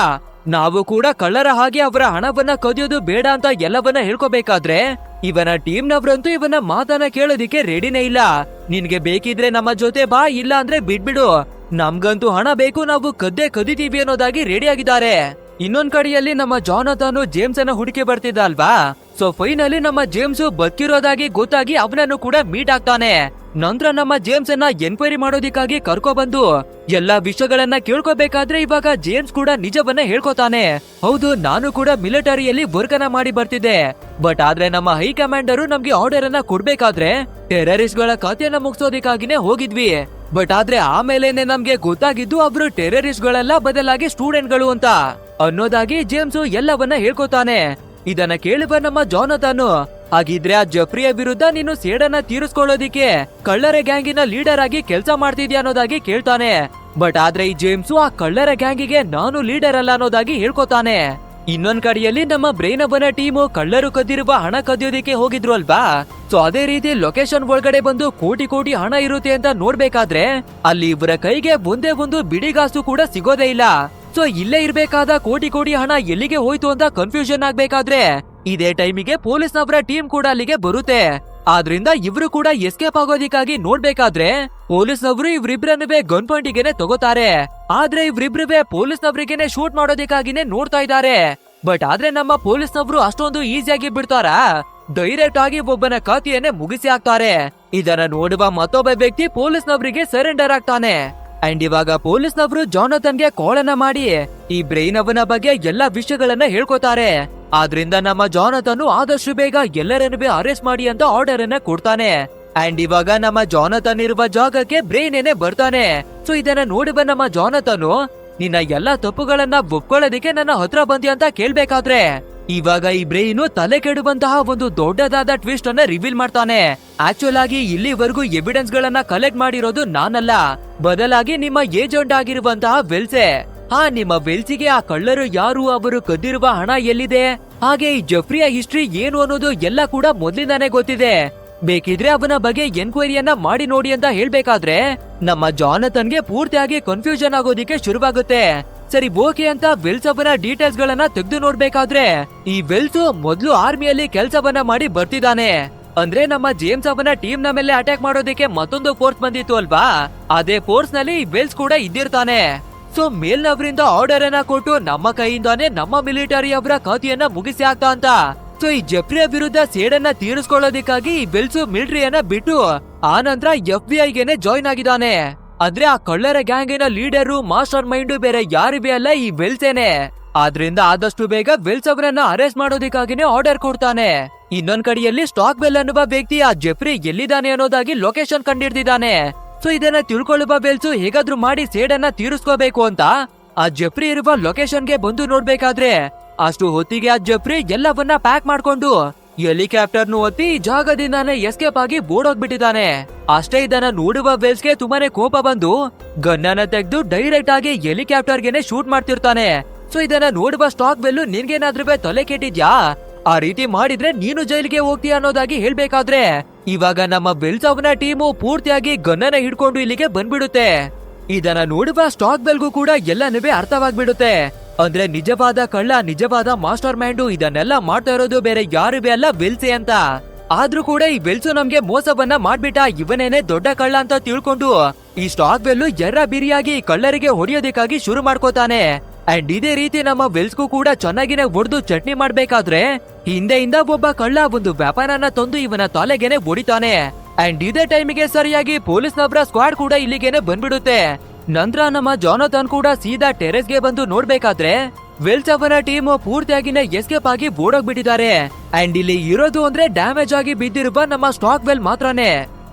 ನಾವು ಕೂಡ ಕಳ್ಳರ ಹಾಗೆ ಅವರ ಹಣವನ್ನ ಕದಿಯೋದು ಬೇಡ ಅಂತ ಎಲ್ಲವನ್ನ ಹೇಳ್ಕೋಬೇಕಾದ್ರೆ ಇವನ ಟೀಮ್ ನವರಂತೂ ಇವನ ಮಾತನ್ನ ಕೇಳೋದಿಕ್ಕೆ ರೆಡಿನೇ ಇಲ್ಲ. ನಿನ್ಗೆ ಬೇಕಿದ್ರೆ ನಮ್ಮ ಜೊತೆ ಬಾ, ಇಲ್ಲ ಅಂದ್ರೆ ಬಿಡ್ಬಿಡು, ನಮ್ಗಂತೂ ಹಣ ಬೇಕು, ನಾವು ಕದ್ದೇ ಕದಿತೀವಿ ಅನ್ನೋದಾಗಿ ರೆಡಿ ಆಗಿದ್ದಾರೆ. ಇನ್ನೊಂದ್ ಕಡೆಯಲ್ಲಿ ನಮ್ಮ ಜಾನಥನ್ ಜೇಮ್ಸ್ ಅನ್ನ ಹುಡುಕಿ ಬರ್ತಿದ್ದ ಅಲ್ವಾ. ಸೊ ಫೈನಲಿ ನಮ್ಮ ಜೇಮ್ಸ್ ಬದುಕಿರೋದಾಗಿ ಗೊತ್ತಾಗಿ ಅವನನ್ನು ಕೂಡ ಮೀಟ್ ಆಗ್ತಾನೆ. ನಂತರ ನಮ್ಮ ಜೇಮ್ಸ್ ಅನ್ನ ಎನ್ಕ್ವೈರಿ ಮಾಡೋದಿಕ್ಕಾಗಿ ಕರ್ಕೊಬಂದು ಎಲ್ಲಾ ವಿಷಯಗಳನ್ನ ಕೇಳ್ಕೋಬೇಕಾದ್ರೆ ಇವಾಗ ಜೇಮ್ಸ್ ಕೂಡ ನಿಜವನ್ನ ಹೇಳ್ಕೊತಾನೆ. ಹೌದು, ನಾನು ಕೂಡ ಮಿಲಿಟರಿಯಲ್ಲಿ ವರ್ಕ್ ಅನ್ನ ಮಾಡಿ ಬರ್ತಿದ್ದೆ, ಬಟ್ ಆದ್ರೆ ನಮ್ಮ ಹೈಕಮಾಂಡರು ನಮ್ಗೆ ಆರ್ಡರ್ ಅನ್ನ ಕೊಡ್ಬೇಕಾದ್ರೆ ಟೆರರಿಸ್ಟ್ ಗಳ ಖಾತೆಯನ್ನ ಮುಗಿಸೋದಿಕ್ಕಾಗಿನೇ ಹೋಗಿದ್ವಿ. ಬಟ್ ಆದ್ರೆ ಆಮೇಲೆನೆ ನಮ್ಗೆ ಗೊತ್ತಾಗಿದ್ದು ಅವರು ಟೆರರಿಸ್ಟ್ ಗಳೆಲ್ಲ ಬದಲಾಗಿ ಸ್ಟೂಡೆಂಟ್ ಗಳು ಅಂತ ಅನ್ನೋದಾಗಿ ಜೇಮ್ಸ್ ಎಲ್ಲವನ್ನ ಹೇಳ್ಕೊತಾನೆ. ಇದನ್ನ ಕೇಳುವ ನಮ್ಮ ಜಾನಥನ್ ಹಾಗಿದ್ರೆ ಆ ಜಫ್ರಿಯ ವಿರುದ್ಧ ನೀನು ಸೇಡನ್ನ ತೀರಿಸ್ಕೊಳ್ಳೋದಿಕ್ಕೆ ಕಳ್ಳರ ಗ್ಯಾಂಗಿನ ಲೀಡರ್ ಆಗಿ ಕೆಲ್ಸ ಮಾಡ್ತಿದ್ಯಾ ಅನ್ನೋದಾಗಿ ಕೇಳ್ತಾನೆ. ಬಟ್ ಆದ್ರೆ ಈ ಜೇಮ್ಸು ಆ ಕಳ್ಳರ ಗ್ಯಾಂಗಿಗೆ ನಾನು ಲೀಡರ್ ಅಲ್ಲ ಅನ್ನೋದಾಗಿ ಹೇಳ್ಕೊತಾನೆ. ಇನ್ನೊಂದ್ ಕಡೆಯಲ್ಲಿ ನಮ್ಮ ಬ್ರೈನ್ ಅವನ ಟೀಮು ಕಳ್ಳರು ಕದ್ದಿರುವ ಹಣ ಕದಿಯೋದಿಕ್ಕೆ ಹೋಗಿದ್ರು ಅಲ್ವಾ. ಸೊ ಅದೇ ರೀತಿ ಲೊಕೇಶನ್ ಒಳಗಡೆ ಬಂದು ಕೋಟಿ ಕೋಟಿ ಹಣ ಇರುತ್ತೆ ಅಂತ ನೋಡ್ಬೇಕಾದ್ರೆ ಅಲ್ಲಿ ಇವರ ಕೈಗೆ ಒಂದೇ ಒಂದು ಬಿಡಿಗಾಸು ಕೂಡ ಸಿಗೋದೇ ಇಲ್ಲ. ಸೊ ಇಲ್ಲೇ ಇರ್ಬೇಕಾದ ಕೋಟಿ ಕೋಟಿ ಹಣ ಎಲ್ಲಿಗೆ ಹೋಯ್ತು ಅಂತ ಕನ್ಫ್ಯೂಷನ್ ಆಗ್ಬೇಕಾದ್ರೆ ಇದೇ ಟೈಮಿಗೆ ಪೊಲೀಸ್ನವರ ಟೀಮ್ ಕೂಡ ಅಲ್ಲಿಗೆ ಬರುತ್ತೆ. ಆದ್ರಿಂದ ಇವ್ರು ಕೂಡ ಎಸ್ಕೇಪ್ ಆಗೋದಿಕ್ಕಾಗಿ ನೋಡ್ಬೇಕಾದ್ರೆ ಪೊಲೀಸ್ನವರು ಇವ್ರಿಬ್ರನ್ನುವೆ ಗನ್ ಪಾಯಿಂಟಿಗೆನೆ ತಗೋತಾರೆ. ಆದ್ರೆ ಇವ್ರಿಬ್ರುವೆ ಪೊಲೀಸ್ನವರಿಗೆನೆ ಶೂಟ್ ಮಾಡೋದಿಕ್ಕಾಗಿನೇ ನೋಡ್ತಾ ಇದ್ದಾರೆ. ಬಟ್ ಆದ್ರೆ ನಮ್ಮ ಪೊಲೀಸ್ನವರು ಅಷ್ಟೊಂದು ಈಸಿಯಾಗಿ ಬಿಡ್ತಾರಾ? ಡೈರೆಕ್ಟ್ ಆಗಿ ಒಬ್ಬನ ಖಾತೆಯನ್ನೇ ಮುಗಿಸಿ ಹಾಕ್ತಾರೆ. ಇದನ್ನ ನೋಡುವ ಮತ್ತೊಬ್ಬ ವ್ಯಕ್ತಿ ಪೊಲೀಸ್ನವರಿಗೆ ಸರೆಂಡರ್ ಆಗ್ತಾನೆ. ಅಂಡ್ ಇವಾಗ ಪೊಲೀಸ್ನವರು ಜಾನಥನ್ಗೆ ಕಾಲ್ ಅನ್ನ ಮಾಡಿ ಈ ಬ್ರೈನ್ ಅವನ ಬಗ್ಗೆ ಎಲ್ಲಾ ವಿಷಯಗಳನ್ನ ಹೇಳ್ಕೊತಾರೆ. ಆದ್ರಿಂದ ನಮ್ಮ ಜಾನಥನ್ ಆದಷ್ಟು ಬೇಗ ಎಲ್ಲರನ್ನು ಅರೆಸ್ಟ್ ಮಾಡಿ ಅಂತ ಆರ್ಡರ್ ಅನ್ನ ಕೊಡ್ತಾನೆ. ಅಂಡ್ ಇವಾಗ ನಮ್ಮ ಜಾನಥನ್ ಇರುವ ಜಾಗಕ್ಕೆ ಬ್ರೈನ್ ಏನೇ ಬರ್ತಾನೆ. ಸೊ ಇದನ್ನ ನೋಡುವ ನಮ್ಮ ಜಾನಥನ್ ನಿನ್ನ ಎಲ್ಲಾ ತಪ್ಪುಗಳನ್ನ ಒಪ್ಕೊಳ್ಳೋದಿಕ್ಕೆ ನನ್ನ ಹತ್ರ ಬಂದಿ ಅಂತ ಕೇಳ್ಬೇಕಾದ್ರೆ ಇವಾಗ ಈ ಬ್ರೈನ್ ತಲೆ ಕೆಡುವಂತಹ ಒಂದು ದೊಡ್ಡದಾದ ಟ್ವಿಸ್ಟ್ ಅನ್ನ ರಿವೀಲ್ ಮಾಡ್ತಾನೆ. ಆಕ್ಚುಲ್ ಆಗಿ ಇಲ್ಲಿವರೆಗೂ ಎವಿಡೆನ್ಸ್ ಗಳನ್ನ ಕಲೆಕ್ಟ್ ಮಾಡಿರೋದು ನಾನಲ್ಲ, ಬದಲಾಗಿ ನಿಮ್ಮ ಏಜೆಂಟ್ ಆಗಿರುವಂತಹ ವೆಲ್ಸೆ. ನಿಮ್ಮ ವೆಲ್ಸಿಗೆ ಆ ಕಳ್ಳರು ಯಾರು, ಅವರು ಕದ್ದಿರುವ ಹಣ ಎಲ್ಲಿದೆ, ಹಾಗೆ ಈ ಜಫ್ರಿಯ ಹಿಸ್ಟ್ರಿ ಏನು ಅನ್ನೋದು ಎಲ್ಲ ಕೂಡ ಮೊದ್ಲಿಂದಾನೇ ಗೊತ್ತಿದೆ. ಬೇಕಿದ್ರೆ ಅವನ ಬಗ್ಗೆ ಎನ್ಕ್ವೈರಿಯನ್ನ ಮಾಡಿ ನೋಡಿ ಅಂತ ಹೇಳ್ಬೇಕಾದ್ರೆ ನಮ್ಮ ಜಾನಥನ್ಗೆ ಪೂರ್ತಿಯಾಗಿ ಕನ್ಫ್ಯೂಷನ್ ಆಗೋದಿಕ್ಕೆ ಶುರುವಾಗುತ್ತೆ. ಸರಿ ಓಕೆ ಅಂತ ವೆಲ್ಸ್ ಅವನ ಡೀಟೇಲ್ಸ್ ಗಳನ್ನ ತೆಗೆದು ನೋಡ್ಬೇಕಾದ್ರೆ ಈ ವೆಲ್ಸ್ ಮೊದ್ಲು ಆರ್ಮಿಯಲ್ಲಿ ಕೆಲ್ಸವನ್ನ ಮಾಡಿ ಬರ್ತಿದ್ದಾನೆ. ಅಂದ್ರೆ ನಮ್ಮ ಜೇಮ್ಸ್ ಅವನ ಟೀಮ್ ನ ಮೇಲೆ ಅಟ್ಯಾಕ್ ಮಾಡೋದಕ್ಕೆ ಮತ್ತೊಂದು ಫೋರ್ಸ್ ಬಂದಿತ್ತು ಅಲ್ವಾ, ಅದೇ ಫೋರ್ಸ್ ನಲ್ಲಿ ವೆಲ್ಸ್ ಕೂಡ ಇದ್ದಿರ್ತಾನೆ. ಸೊ ಮೇಲ್ನವರಿಂದ ಆರ್ಡರ್ ಅನ್ನ ಕೊಟ್ಟು ನಮ್ಮ ಕೈಯಿಂದಾನೆ ನಮ್ಮ ಮಿಲಿಟರಿ ಅವರ ಖಾತೆಯನ್ನ ಮುಗಿಸಿ ಹಾಕ್ತಾ ಅಂತ. ಸೊ ಈ ಜಫ್ರಿಯ ವಿರುದ್ಧ ಸೇಡನ್ನ ತೀರಿಸ್ಕೊಳ್ಳೋದಿಕ್ಕಾಗಿ ಈ ವೆಲ್ಸ್ ಮಿಲಿಟರಿಯನ್ನ ಬಿಟ್ಟು ಆ ನಂತರ FBI ಗೆನೆ ಜಾಯ್ನ್ ಆಗಿದ್ದಾನೆ. ಅಂದ್ರೆ ಆ ಕಳ್ಳರ ಗ್ಯಾಂಗಿನ ಲೀಡರು ಮಾಸ್ಟರ್ ಮೈಂಡ್ ಬೇರೆ ಯಾರಿವೆ ಅಲ್ಲ, ಈ ವೆಲ್ಸೇನೆ. ಆದ್ರಿಂದ ಆದಷ್ಟು ಬೇಗ ವೆಲ್ಸ್ ಅವರನ್ನ ಅರೆಸ್ಟ್ ಮಾಡೋದಿಕ್ಕಾಗಿನೇ ಆರ್ಡರ್ ಕೊಡ್ತಾನೆ. ಇನ್ನೊಂದ್ ಕಡೆಯಲ್ಲಿ ಸ್ಟಾಕ್ ಬೆಲ್ ಅನ್ನುವ ವ್ಯಕ್ತಿ ಆ ಜಫ್ರಿ ಎಲ್ಲಿದ್ದಾನೆ ಅನ್ನೋದಾಗಿ ಲೊಕೇಶನ್ ಕಂಡಿಡ್ದಿದ್ದಾನೆ. ಸೊ ಇದನ್ನ ತಿಳ್ಕೊಳ್ಳುವ ವೆಲ್ಸು ಹೇಗಾದ್ರೂ ಮಾಡಿ ಸೇಡನ್ನ ತೀರಿಸ್ಕೋಬೇಕು ಅಂತ ಆ ಜಫ್ರಿ ಇರುವ ಲೊಕೇಶನ್ಗೆ ಬಂದು ನೋಡ್ಬೇಕಾದ್ರೆ ಅಷ್ಟು ಹೊತ್ತಿಗೆ ಆ ಜಫ್ರಿ ಎಲ್ಲವನ್ನ ಪ್ಯಾಕ್ ಮಾಡ್ಕೊಂಡು ಹೆಲಿಕಾಪ್ಟರ್ನು ಒತ್ತಿ ಜಾಗದಿಂದಾನೆ ಎಸ್ಕೇಪ್ ಆಗಿ ಓಡೋಗ್ಬಿಟ್ಟಿದ್ದಾನೆ. ಅಷ್ಟೇ ಇದನ್ನ ನೋಡುವ ವೆಲ್ಸ್ಗೆ ತುಂಬಾನೇ ಕೋಪ ಬಂದು ಗನ್ನನ್ನ ತೆಗೆದು ಡೈರೆಕ್ಟ್ ಆಗಿ ಹೆಲಿಕಾಪ್ಟರ್ಗೆನೆ ಶೂಟ್ ಮಾಡ್ತಿರ್ತಾನೆ. ಸೊ ಇದನ್ನ ನೋಡುವ ಸ್ಟಾಕ್ ಬೆಲ್ಲು ನಿನ್ಗೇನಾದ್ರೂ ತಲೆ ಕೆಟ್ಟಿದ್ಯಾ, ಆ ರೀತಿ ಮಾಡಿದ್ರೆ ನೀನು ಜೈಲಿಗೆ ಹೋಗ್ತೀಯ ಅನ್ನೋದಾಗಿ ಹೇಳ್ಬೇಕಾದ್ರೆ ಇವಾಗ ನಮ್ಮ ವೆಲ್ಸ್ ಅವನ ಟೀಮು ಪೂರ್ತಿಯಾಗಿ ಗನ್ನನ್ನ ಹಿಡ್ಕೊಂಡು ಇಲ್ಲಿಗೆ ಬಂದ್ಬಿಡುತ್ತೆ. ಇದನ್ನ ನೋಡುವ ಸ್ಟಾಕ್ ಬೆಲ್ಗೂ ಕೂಡ ಎಲ್ಲನೂ ಅರ್ಥವಾಗ್ಬಿಡುತ್ತೆ. ಅಂದ್ರೆ ನಿಜವಾದ ಕಳ್ಳ, ನಿಜವಾದ ಮಾಸ್ಟರ್ ಮೈಂಡು ಇದನ್ನೆಲ್ಲ ಮಾಡ್ತಾ ಇರೋದು ಬೇರೆ ಯಾರು ಅಲ್ಲ, ವೆಲ್ಸೆ ಅಂತ. ಆದ್ರೂ ಕೂಡ ಈ ವೆಲ್ಸು ನಮ್ಗೆ ಮೋಸವನ್ನ ಮಾಡ್ಬಿಟ್ಟ, ಇವನೇನೆ ದೊಡ್ಡ ಕಳ್ಳ ಅಂತ ತಿಳ್ಕೊಂಡು ಈ ಸ್ಟಾಕ್ ಬೆಲ್ಲು ಎರ್ರ ಬಿರಿಯಾಗಿ ಕಳ್ಳರಿಗೆ ಹೊಡೆಯೋದಕ್ಕಾಗಿ ಶುರು ಮಾಡ್ಕೋತಾನೆ. ಅಂಡ್ ಇದೇ ರೀತಿ ನಮ್ಮ ವೆಲ್ಸ್ಗೂ ಕೂಡ ಚೆನ್ನಾಗಿನೇ ಹೊಡೆದು ಚಟ್ನಿ ಮಾಡ್ಬೇಕಾದ್ರೆ ಹಿಂದೆಯಿಂದ ಒಬ್ಬ ಕಳ್ಳ ಒಂದು ವ್ಯಾಪಾರನ ತಂದು ಇವನ ತಲೆಗೆನೆ ಹೊಡಿತಾನೆ. ಅಂಡ್ ಇದೇ ಟೈಮಿಗೆ ಸರಿಯಾಗಿ ಪೊಲೀಸ್ನವರ ಸ್ಕ್ವಾಡ್ ಕೂಡ ಇಲ್ಲಿಗೆನೆ ಬಂದ್ಬಿಡುತ್ತೆ. ನಂತರ ನಮ್ಮ ಜಾನಥನ್ ಕೂಡ ಸೀದಾ ಟೆರೆಸ್ಗೆ ಬಂದು ನೋಡ್ಬೇಕಾದ್ರೆ ವೆಲ್ಸ್ ಅವರ ಟೀಮ್ ಪೂರ್ತಿಯಾಗಿನೇ ಎಸ್ಕೇಪ್ ಆಗಿ ಓಡೋಗ್ಬಿಟ್ಟಿದ್ದಾರೆ. ಅಂಡ್ ಇಲ್ಲಿ ಇರೋದು ಅಂದ್ರೆ ಡ್ಯಾಮೇಜ್ ಆಗಿ ಬಿದ್ದಿರುವ ನಮ್ಮ ಸ್ಟಾಕ್ ಬೆಲ್ ಮಾತ್ರನೇ.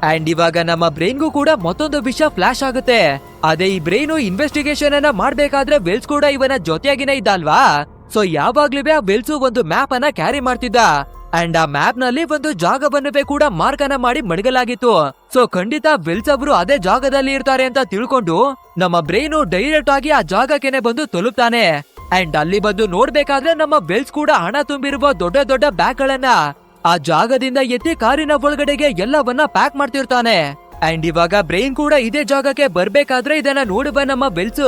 ಅಂಡ್ ಇವಾಗ ನಮ್ಮ ಬ್ರೈನ್ಗೂ ಕೂಡ ಮತ್ತೊಂದು ವಿಷಯ ಫ್ಲಾಶ್ ಆಗುತ್ತೆ. ಅದೇ ಈ ಬ್ರೈನ್ ಇನ್ವೆಸ್ಟಿಗೇಷನ್ ಅನ್ನ ಮಾಡ್ಬೇಕಾದ್ರೆ ವೆಲ್ಸ್ ಕೂಡ ಇವನ ಜೊತೆಯಾಗಿನೇ ಇದ್ದಲ್ವಾ. ಸೊ ಯಾವಾಗ್ಲೂ ಆ ವೆಲ್ಸ್ ಒಂದು ಮ್ಯಾಪ್ ಅನ್ನ ಕ್ಯಾರಿ ಮಾಡ್ತಿದ್ದ. ಅಂಡ್ ಆ ಮ್ಯಾಪ್ ನಲ್ಲಿ ಒಂದು ಜಾಗವನ್ನುವೆ ಕೂಡ ಮಾರ್ಕ್ ಅನ್ನ ಮಾಡಿ ಮಡಗಲಾಗಿತ್ತು. ಸೊ ಖಂಡಿತ ವೆಲ್ಸ್ ಅವರು ಅದೇ ಜಾಗದಲ್ಲಿ ಇರ್ತಾರೆ ಅಂತ ತಿಳ್ಕೊಂಡು ನಮ್ಮ ಬ್ರೈನ್ ಡೈರೆಕ್ಟ್ ಆಗಿ ಆ ಜಾಗಕ್ಕೆನೆ ಬಂದು ತಲುಪ್ತಾನೆ. ಅಂಡ್ ಅಲ್ಲಿ ಬಂದು ನೋಡ್ಬೇಕಾದ್ರೆ ನಮ್ಮ ವೆಲ್ಸ್ ಕೂಡ ಹಣ ತುಂಬಿರುವ ದೊಡ್ಡ ದೊಡ್ಡ ಬ್ಯಾಗ್ ಗಳನ್ನ ಆ ಜಾಗದಿಂದ ಎತ್ತಿ ಕಾರಿನ ಒಳಗಡೆಗೆ ಎಲ್ಲವನ್ನ ಪ್ಯಾಕ್ ಮಾಡ್ತಿರ್ತಾನೆ. ಅಂಡ್ ಇವಾಗ ಬ್ರೈನ್ ಕೂಡ ಇದೇ ಜಾಗಕ್ಕೆ ಬರ್ಬೇಕಾದ್ರೆ ಇದನ್ನ ನೋಡುವ ನಮ್ಮ ವೆಲ್ಸ್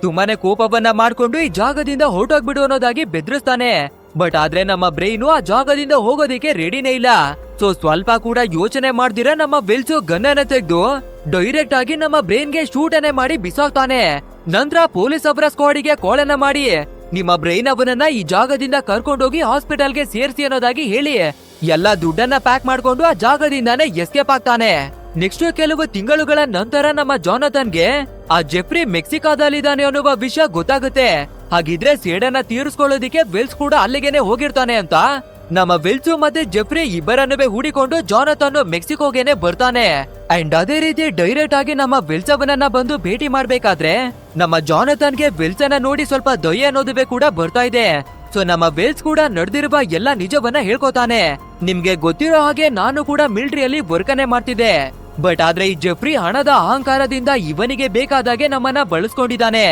ತುಂಬಾನೇ ಕೋಪವನ್ನ ಮಾಡ್ಕೊಂಡು ಈ ಜಾಗದಿಂದ ಹೊರಟೋಗ್ಬಿಡು ಅನ್ನೋದಾಗಿ ಬೆದರಿಸ್ತಾನೆ. ಬಟ್ ಆದ್ರೆ ನಮ್ಮ ಬ್ರೈನು ಆ ಜಾಗದಿಂದ ಹೋಗೋದಿಕ್ಕೆ ರೆಡಿನೇ ಇಲ್ಲ. ಸೊ ಸ್ವಲ್ಪ ಕೂಡ ಯೋಚನೆ ಮಾಡ್ದಿರ ನಮ್ಮ ವೆಲ್ಸು ಗನ್ನನ್ನ ತೆಗೆದು ಡೈರೆಕ್ಟ್ ಆಗಿ ನಮ್ಮ ಬ್ರೈನ್ಗೆ ಶೂಟ್ ಅನ್ನೇ ಮಾಡಿ ಬಿಸಾಕ್ತಾನೆ. ನಂತರ ಪೊಲೀಸ್ ಅವರ ಸ್ಕ್ವಾಡಿಗೆ ಕಾಲ್ ಅನ್ನ ಮಾಡಿ ನಿಮ್ಮ ಬ್ರೈನ್ ಅವನನ್ನ ಈ ಜಾಗದಿಂದ ಕರ್ಕೊಂಡೋಗಿ ಹಾಸ್ಪಿಟಲ್ಗೆ ಸೇರಿಸಿ ಅನ್ನೋದಾಗಿ ಹೇಳಿ ಎಲ್ಲಾ ದುಡ್ಡನ್ನ ಪ್ಯಾಕ್ ಮಾಡ್ಕೊಂಡು ಆ ಜಾಗದಿಂದಾನೇ ಎಸ್ಕೇಪ್ ಆಗ್ತಾನೆ. ನೆಕ್ಸ್ಟ್ ಕೆಲವು ತಿಂಗಳುಗಳ ನಂತರ ನಮ್ಮ ಜಾನಥನ್ಗೆ ಆ ಜೆಫ್ರಿ ಮೆಕ್ಸಿಕಾದಲ್ಲಿದ್ದಾನೆ ಅನ್ನುವ ವಿಷಯ ಗೊತ್ತಾಗುತ್ತೆ. ಹಾಗಿದ್ರೆ ಸೇಡನ್ನ ತೀರಿಸ್ಕೊಳ್ಳೋದಿಕ್ಕೆ ವೆಲ್ಸ್ ಕೂಡ ಅಲ್ಲಿಗೆನೆ ಹೋಗಿರ್ತಾನೆ ಅಂತ ನಮ್ಮ ವೆಲ್ಸು ಮತ್ತೆ ಜೆಫ್ರಿ ಇಬ್ಬರನ್ನುವೆ ಹೂಡಿಕೊಂಡು ಜಾನಥನ್ ಮೆಕ್ಸಿಕೋಗೆನೆ ಬರ್ತಾನೆ. ಅಂಡ್ ಅದೇ ರೀತಿ ಡೈರೆಕ್ಟ್ ಆಗಿ ನಮ್ಮ ವೆಲ್ಸ್ ಅವನನ್ನ ಬಂದು ಭೇಟಿ ಮಾಡ್ಬೇಕಾದ್ರೆ ನಮ್ಮ ಜಾನಥನ್ಗೆ ವೆಲ್ಸ್ ಅನ್ನ ನೋಡಿ ಸ್ವಲ್ಪ ದಯೆ ಅನ್ನೋದುವೆ ಕೂಡ ಬರ್ತಾ ಇದೆ. ಸೊ ನಮ್ಮ ವೇಲ್ಸ್ ಕೂಡ ನಡೆದಿರುವ ಎಲ್ಲ ನಿಜವನ್ನ ಹೇಳ್ಕೊತಾನೆ. ನಿಮ್ಗೆ ಗೊತ್ತಿರೋ ಹಾಗೆ ನಾನು ಕೂಡ ಮಿಲಿಟರಿಯಲ್ಲಿ ವರ್ಕನೆ ಮಾಡ್ತಿದ್ದೆ. ಬಟ್ ಆದ್ರೆ ಈ ಜೆಫ್ರಿ ಹಣದ ಅಹಂಕಾರದಿಂದ ಇವನಿಗೆ ಬೇಕಾದಾಗೆ ನಮ್ಮನ್ನ ಬಳಸ್ಕೊಂಡಿದ್ದಾನೆ.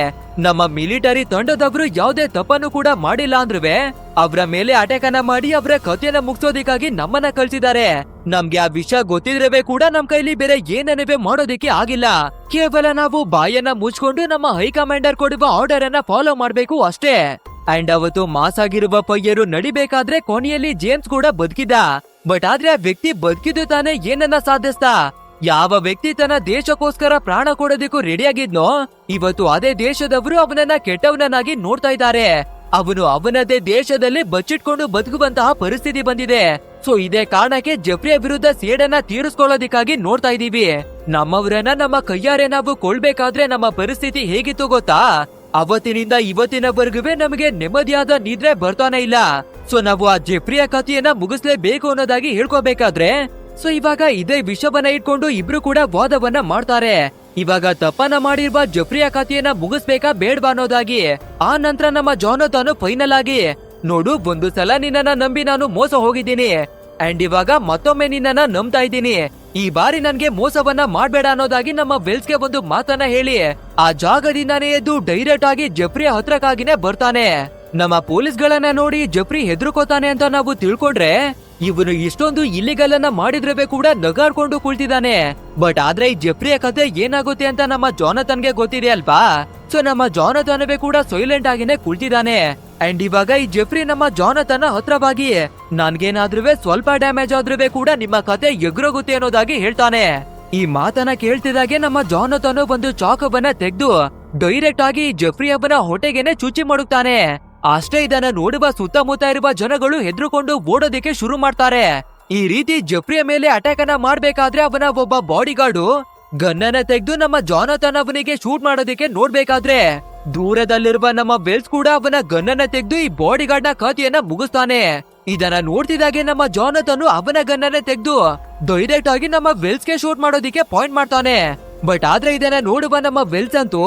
ನಮ್ಮ ಮಿಲಿಟರಿ ತಂಡದವರು ಯಾವುದೇ ತಪ್ಪನ್ನು ಕೂಡ ಮಾಡಿಲ್ಲ ಅಂದ್ರುವೆ ಅವರ ಮೇಲೆ ಅಟ್ಯಾಕ್ ಅನ್ನ ಮಾಡಿ ಅವರ ಕಥೆಯನ್ನ ಮುಗಿಸೋದಿಕ್ಕಾಗಿ ನಮ್ಮನ್ನ ಕಳ್ಸಿದ್ದಾರೆ. ನಮ್ಗೆ ಆ ವಿಷಯ ಗೊತ್ತಿದ್ರವೆ ಕೂಡ ನಮ್ ಕೈಲಿ ಬೇರೆ ಏನನ್ನೇ ಮಾಡೋದಿಕ್ಕೆ ಆಗಿಲ್ಲ. ಕೇವಲ ನಾವು ಬಾಯನ್ನ ಮುಚ್ಕೊಂಡು ನಮ್ಮ ಹೈಕಮಾಂಡರ್ ಕೊಡುವ ಆರ್ಡರ್ ಅನ್ನ ಫಾಲೋ ಮಾಡ್ಬೇಕು ಅಷ್ಟೇ. ಅಂಡ್ ಅವತ್ತು ಮಾಸ್ ಆಗಿರುವ ಪಯ್ಯರು ನಡಿಬೇಕಾದ್ರೆ ಕೊನೆಯಲ್ಲಿ ಜೇಮ್ಸ್ ಕೂಡ ಬದುಕಿದ್ದ. ಬಟ್ ಆದ್ರೆ ಆ ವ್ಯಕ್ತಿ ಬದುಕಿದ್ದು ತಾನೇ ಏನನ್ನ ಸಾಧಿಸ್ತ. ಯಾವ ವ್ಯಕ್ತಿ ತನ್ನ ದೇಶಕ್ಕೋಸ್ಕರ ಪ್ರಾಣ ಕೊಡೋದಕ್ಕೂ ರೆಡಿಯಾಗಿದ್ನೋ ಇವತ್ತು ಅದೇ ದೇಶದವರು ಅವನನ್ನ ಕೆಟ್ಟವನನ್ನಾಗಿ ನೋಡ್ತಾ ಇದ್ದಾರೆ. ಅವನು ಅವನದೇ ದೇಶದಲ್ಲಿ ಬಚ್ಚಿಟ್ಕೊಂಡು ಬದುಕುವಂತಹ ಪರಿಸ್ಥಿತಿ ಬಂದಿದೆ. ಸೊ ಇದೇ ಕಾರಣಕ್ಕೆ ಜೆಫ್ರಿಯ ವಿರುದ್ಧ ಸೇಡನ್ನ ತೀರಿಸ್ಕೊಳ್ಳೋದಿಕ್ಕಾಗಿ ನೋಡ್ತಾ ಇದೀವಿ. ನಮ್ಮವರನ್ನ ನಮ್ಮ ಕೈಯಾರೆ ನಾವು ಕೊಳ್ಬೇಕಾದ್ರೆ ನಮ್ಮ ಪರಿಸ್ಥಿತಿ ಹೇಗಿತ್ತು ಗೊತ್ತಾ? ಅವತ್ತಿನಿಂದ ಇವತ್ತಿನವರೆಗೂ ನಮಗೆ ನೆಮ್ಮದಿಯಾದ ನಿದ್ರೆ ಬರ್ತಾನೆ ಇಲ್ಲ. ಸೊ ನಾವು ಆ ಜೆಫ್ರಿಯ ಕಥೆಯನ್ನ ಮುಗಿಸ್ಲೇಬೇಕು ಅನ್ನೋದಾಗಿ ಹೇಳ್ಕೋಬೇಕಾದ್ರೆ ಸೊ ಇವಾಗ ಇದೇ ವಿಷಯವನ್ನ ಇಟ್ಕೊಂಡು ಇಬ್ರು ಕೂಡ ವಾದವನ್ನ ಮಾಡ್ತಾರೆ. ಇವಾಗ ತಪ್ಪನ್ನ ಮಾಡಿರುವ ಜೆಫ್ರಿಯ ಕಥೆಯನ್ನ ಮುಗಿಸ್ಬೇಕಾ ಬೇಡ್ವಾ ಅನ್ನೋದಾಗಿ. ಆ ನಂತರ ನಮ್ಮ ಜಾನಥನ್ ಫೈನಲ್ ಆಗಿ, ನೋಡು ಒಂದು ಸಲ ನಿನ್ನನ್ನ ನಂಬಿ ನಾನು ಮೋಸ ಹೋಗಿದ್ದೀನಿ ಅಂಡ್ ಇವಾಗ ಮತ್ತೊಮ್ಮೆ ನಿನ್ನನ್ನ ನಂಬ್ತಾ ಇದ್ದೀನಿ. ಈ ಬಾರಿ ನನ್ಗೆ ಮೋಸವನ್ನ ಮಾಡ್ಬೇಡ ಅನ್ನೋದಾಗಿ ನಮ್ಮ ವೆಲ್ಸ್ಗೆ ಒಂದು ಮಾತನ್ನ ಹೇಳಿ ಆ ಜಾಗದಿಂದಾನೇ ಎದ್ದು ಡೈರೆಕ್ಟ್ ಆಗಿ ಜೆಫ್ರಿಯ ಹತ್ರಕ್ಕಾಗಿನೇ ಬರ್ತಾನೆ. ನಮ್ಮ ಪೊಲೀಸ್ಗಳನ್ನ ನೋಡಿ ಜೆಫ್ರಿ ಹೆದರ್ಕೋತಾನೆ ಅಂತ ನಾವು ತಿಳ್ಕೊಂಡ್ರೆ ಇವನು ಇಷ್ಟೊಂದು ಇಲ್ಲಿಗಲ್ ಅನ್ನ ಮಾಡಿದ್ರೆ ಕೂಡ ನಗಾಡ್ಕೊಂಡು ಕುಳ್ತಿದ್ದಾನೆ. ಬಟ್ ಆದ್ರೆ ಈ ಜೆಫ್ರಿಯ ಕಥೆ ಏನಾಗುತ್ತೆ ಅಂತ ನಮ್ಮ ಜಾನಥನ್ಗೆ ಗೊತ್ತಿದೆ ಅಲ್ವಾ? ಸೊ ನಮ್ಮ ಜಾನಥನ್ವೇ ಕೂಡ ಸೈಲೆಂಟ್ ಆಗಿನೇ ಕುಳ್ತಿದ್ದಾನೆ. ಅಂಡ್ ಇವಾಗ ಈ ಜೆಫ್ರಿ ನಮ್ಮ ಜಾನಥನ್ ಹತ್ರವಾಗಿ ನನ್ಗೇನಾದ್ರೂ ಸ್ವಲ್ಪ ಡ್ಯಾಮೇಜ್ ಆದ್ರೂ ಕೂಡ ನಿಮ್ಮ ಕತೆ ಎಗ್ರೋಗುತ್ತೆ ಅನ್ನೋದಾಗಿ ಹೇಳ್ತಾನೆ. ಈ ಮಾತನ್ನ ಕೇಳ್ತಿದಾಗೆ ನಮ್ಮ ಜಾನಥನ್ ಒಂದು ಚಾಕವನ್ನ ತೆಗೆದು ಡೈರೆಕ್ಟ್ ಆಗಿ ಜೆಫ್ರಿ ಅವನ ಹೊಟ್ಟೆಗೆನೆ ಚುಚ್ಚಿ ಮಾಡುತ್ತಾನೆ. ಅಷ್ಟೇ ಇದನ್ನ ನೋಡುವ ಸುತ್ತಮುತ್ತ ಇರುವ ಜನಗಳು ಹೆದರ್ಕೊಂಡು ಓಡೋದಿಕ್ಕೆ ಶುರು ಮಾಡ್ತಾರೆ. ಈ ರೀತಿ ಜೆಫ್ರಿಯ ಮೇಲೆ ಅಟ್ಯಾಕ್ ಅನ್ನ ಮಾಡ್ಬೇಕಾದ್ರೆ ಅವನ ಒಬ್ಬ ಬಾಡಿ ಗಾರ್ಡು ಗನ್ನನ್ನ ತೆಗೆದು ನಮ್ಮ ಜಾನಥನ್ ಅವನಿಗೆ ಶೂಟ್ ಮಾಡೋದಿಕ್ಕೆ ನೋಡ್ಬೇಕಾದ್ರೆ ದೂರದಲ್ಲಿರುವ ನಮ್ಮ ವೆಲ್ಸ್ ಕೂಡ ಅವನ ಗನ್ನನ್ನ ತೆಗೆದು ಈ ಬಾಡಿ ಗಾರ್ಡ್ ನ ಕಥೆಯನ್ನ ಮುಗಿಸ್ತಾನೆ. ಇದನ್ನ ನೋಡ್ತಿದಾಗೆ ನಮ್ಮ ಜಾನಥನ್ ಅವನ ಗನ್ನನ್ನ ತೆಗೆದು ಡೈರೆಕ್ಟ್ ಆಗಿ ನಮ್ಮ ವೆಲ್ಸ್ಗೆ ಶೂಟ್ ಮಾಡೋದಿಕ್ಕೆ ಪಾಯಿಂಟ್ ಮಾಡ್ತಾನೆ. ಬಟ್ ಆದ್ರೆ ಇದನ್ನ ನೋಡುವ ನಮ್ಮ ವೆಲ್ಸ್ ಅಂತೂ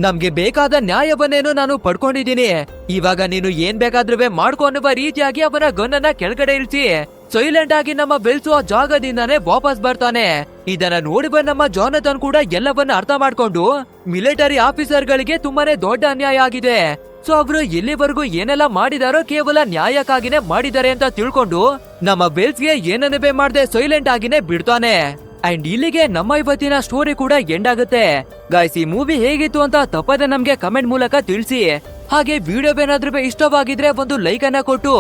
ನಮ್ಗೆ ಬೇಕಾದ ನ್ಯಾಯವನ್ನೇನು ನಾನು ಪಡ್ಕೊಂಡಿದ್ದೀನಿ, ಇವಾಗ ನೀನು ಏನ್ ಬೇಕಾದ್ರೂ ಮಾಡ್ಕೊ ಅನ್ನುವ ರೀತಿಯಾಗಿ ಅವನ ಗನ್ನನ್ನ ಕೆಳಗಡೆ ಇಳಿಸಿ ಸೈಲೆಂಟ್ ಆಗಿ ನಮ್ಮ ವೆಲ್ಸ್ ಆ ಜಾಗದಿಂದಾನೇ ವಾಪಸ್ ಬರ್ತಾನೆ. ಇದನ್ನ ನೋಡುವ ನಮ್ಮ ಜಾನಥನ್ ಕೂಡ ಎಲ್ಲವನ್ನ ಅರ್ಥ ಮಾಡ್ಕೊಂಡು ಮಿಲಿಟರಿ ಆಫೀಸರ್ ಗಳಿಗೆ ತುಂಬಾನೇ ದೊಡ್ಡ ಅನ್ಯಾಯ ಆಗಿದೆ. ಸೊ ಅವರು ಎಲ್ಲಿವರೆಗೂ ಏನೆಲ್ಲ ಮಾಡಿದಾರೋ ಕೇವಲ ನ್ಯಾಯಕ್ಕಾಗಿನೇ ಮಾಡಿದ್ದಾರೆ ಅಂತ ತಿಳ್ಕೊಂಡು ನಮ್ಮ ವೆಲ್ಸ್ಗೆ ಏನನ್ನೇ ಮಾಡದೆ ಸೈಲೆಂಟ್ ಆಗಿನೇ ಬಿಡ್ತಾನೆ. ಅಂಡ್ ಇಲ್ಲಿಗೆ ನಮ್ಮ ಇವತ್ತಿನ ಸ್ಟೋರಿ ಕೂಡ ಎಂಡ್ ಆಗುತ್ತೆ. ಗಾಯ್ಸ್, ಈ ಮೂವಿ ಹೇಗಿತ್ತು ಅಂತ ತಪ್ಪದೆ ನಮ್ಗೆ ಕಮೆಂಟ್ ಮೂಲಕ ತಿಳಿಸಿ. ಹಾಗೆ ವಿಡಿಯೋ ಏನಾದ್ರೂ ಇಷ್ಟವಾಗಿದ್ರೆ ಒಂದು ಲೈಕ್ ಅನ್ನ ಕೊಟ್ಟು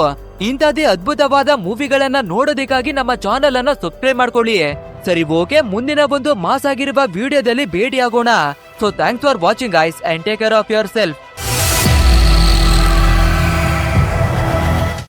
ಇಂಥದೇ ಅದ್ಭುತವಾದ ಮೂವಿಗಳನ್ನ ನೋಡೋದಕ್ಕಾಗಿ ನಮ್ಮ ಚಾನೆಲ್ ಅನ್ನ ಸಬ್ಸ್ಕ್ರೈಬ್ ಮಾಡ್ಕೊಳ್ಳಿ. ಸರಿ, ಓಕೆ, ಮುಂದಿನ ಒಂದು ಮಾಸ್ ಆಗಿರುವ ವಿಡಿಯೋದಲ್ಲಿ ಭೇಟಿ ಆಗೋಣ. So thanks for watching guys and take care of your self.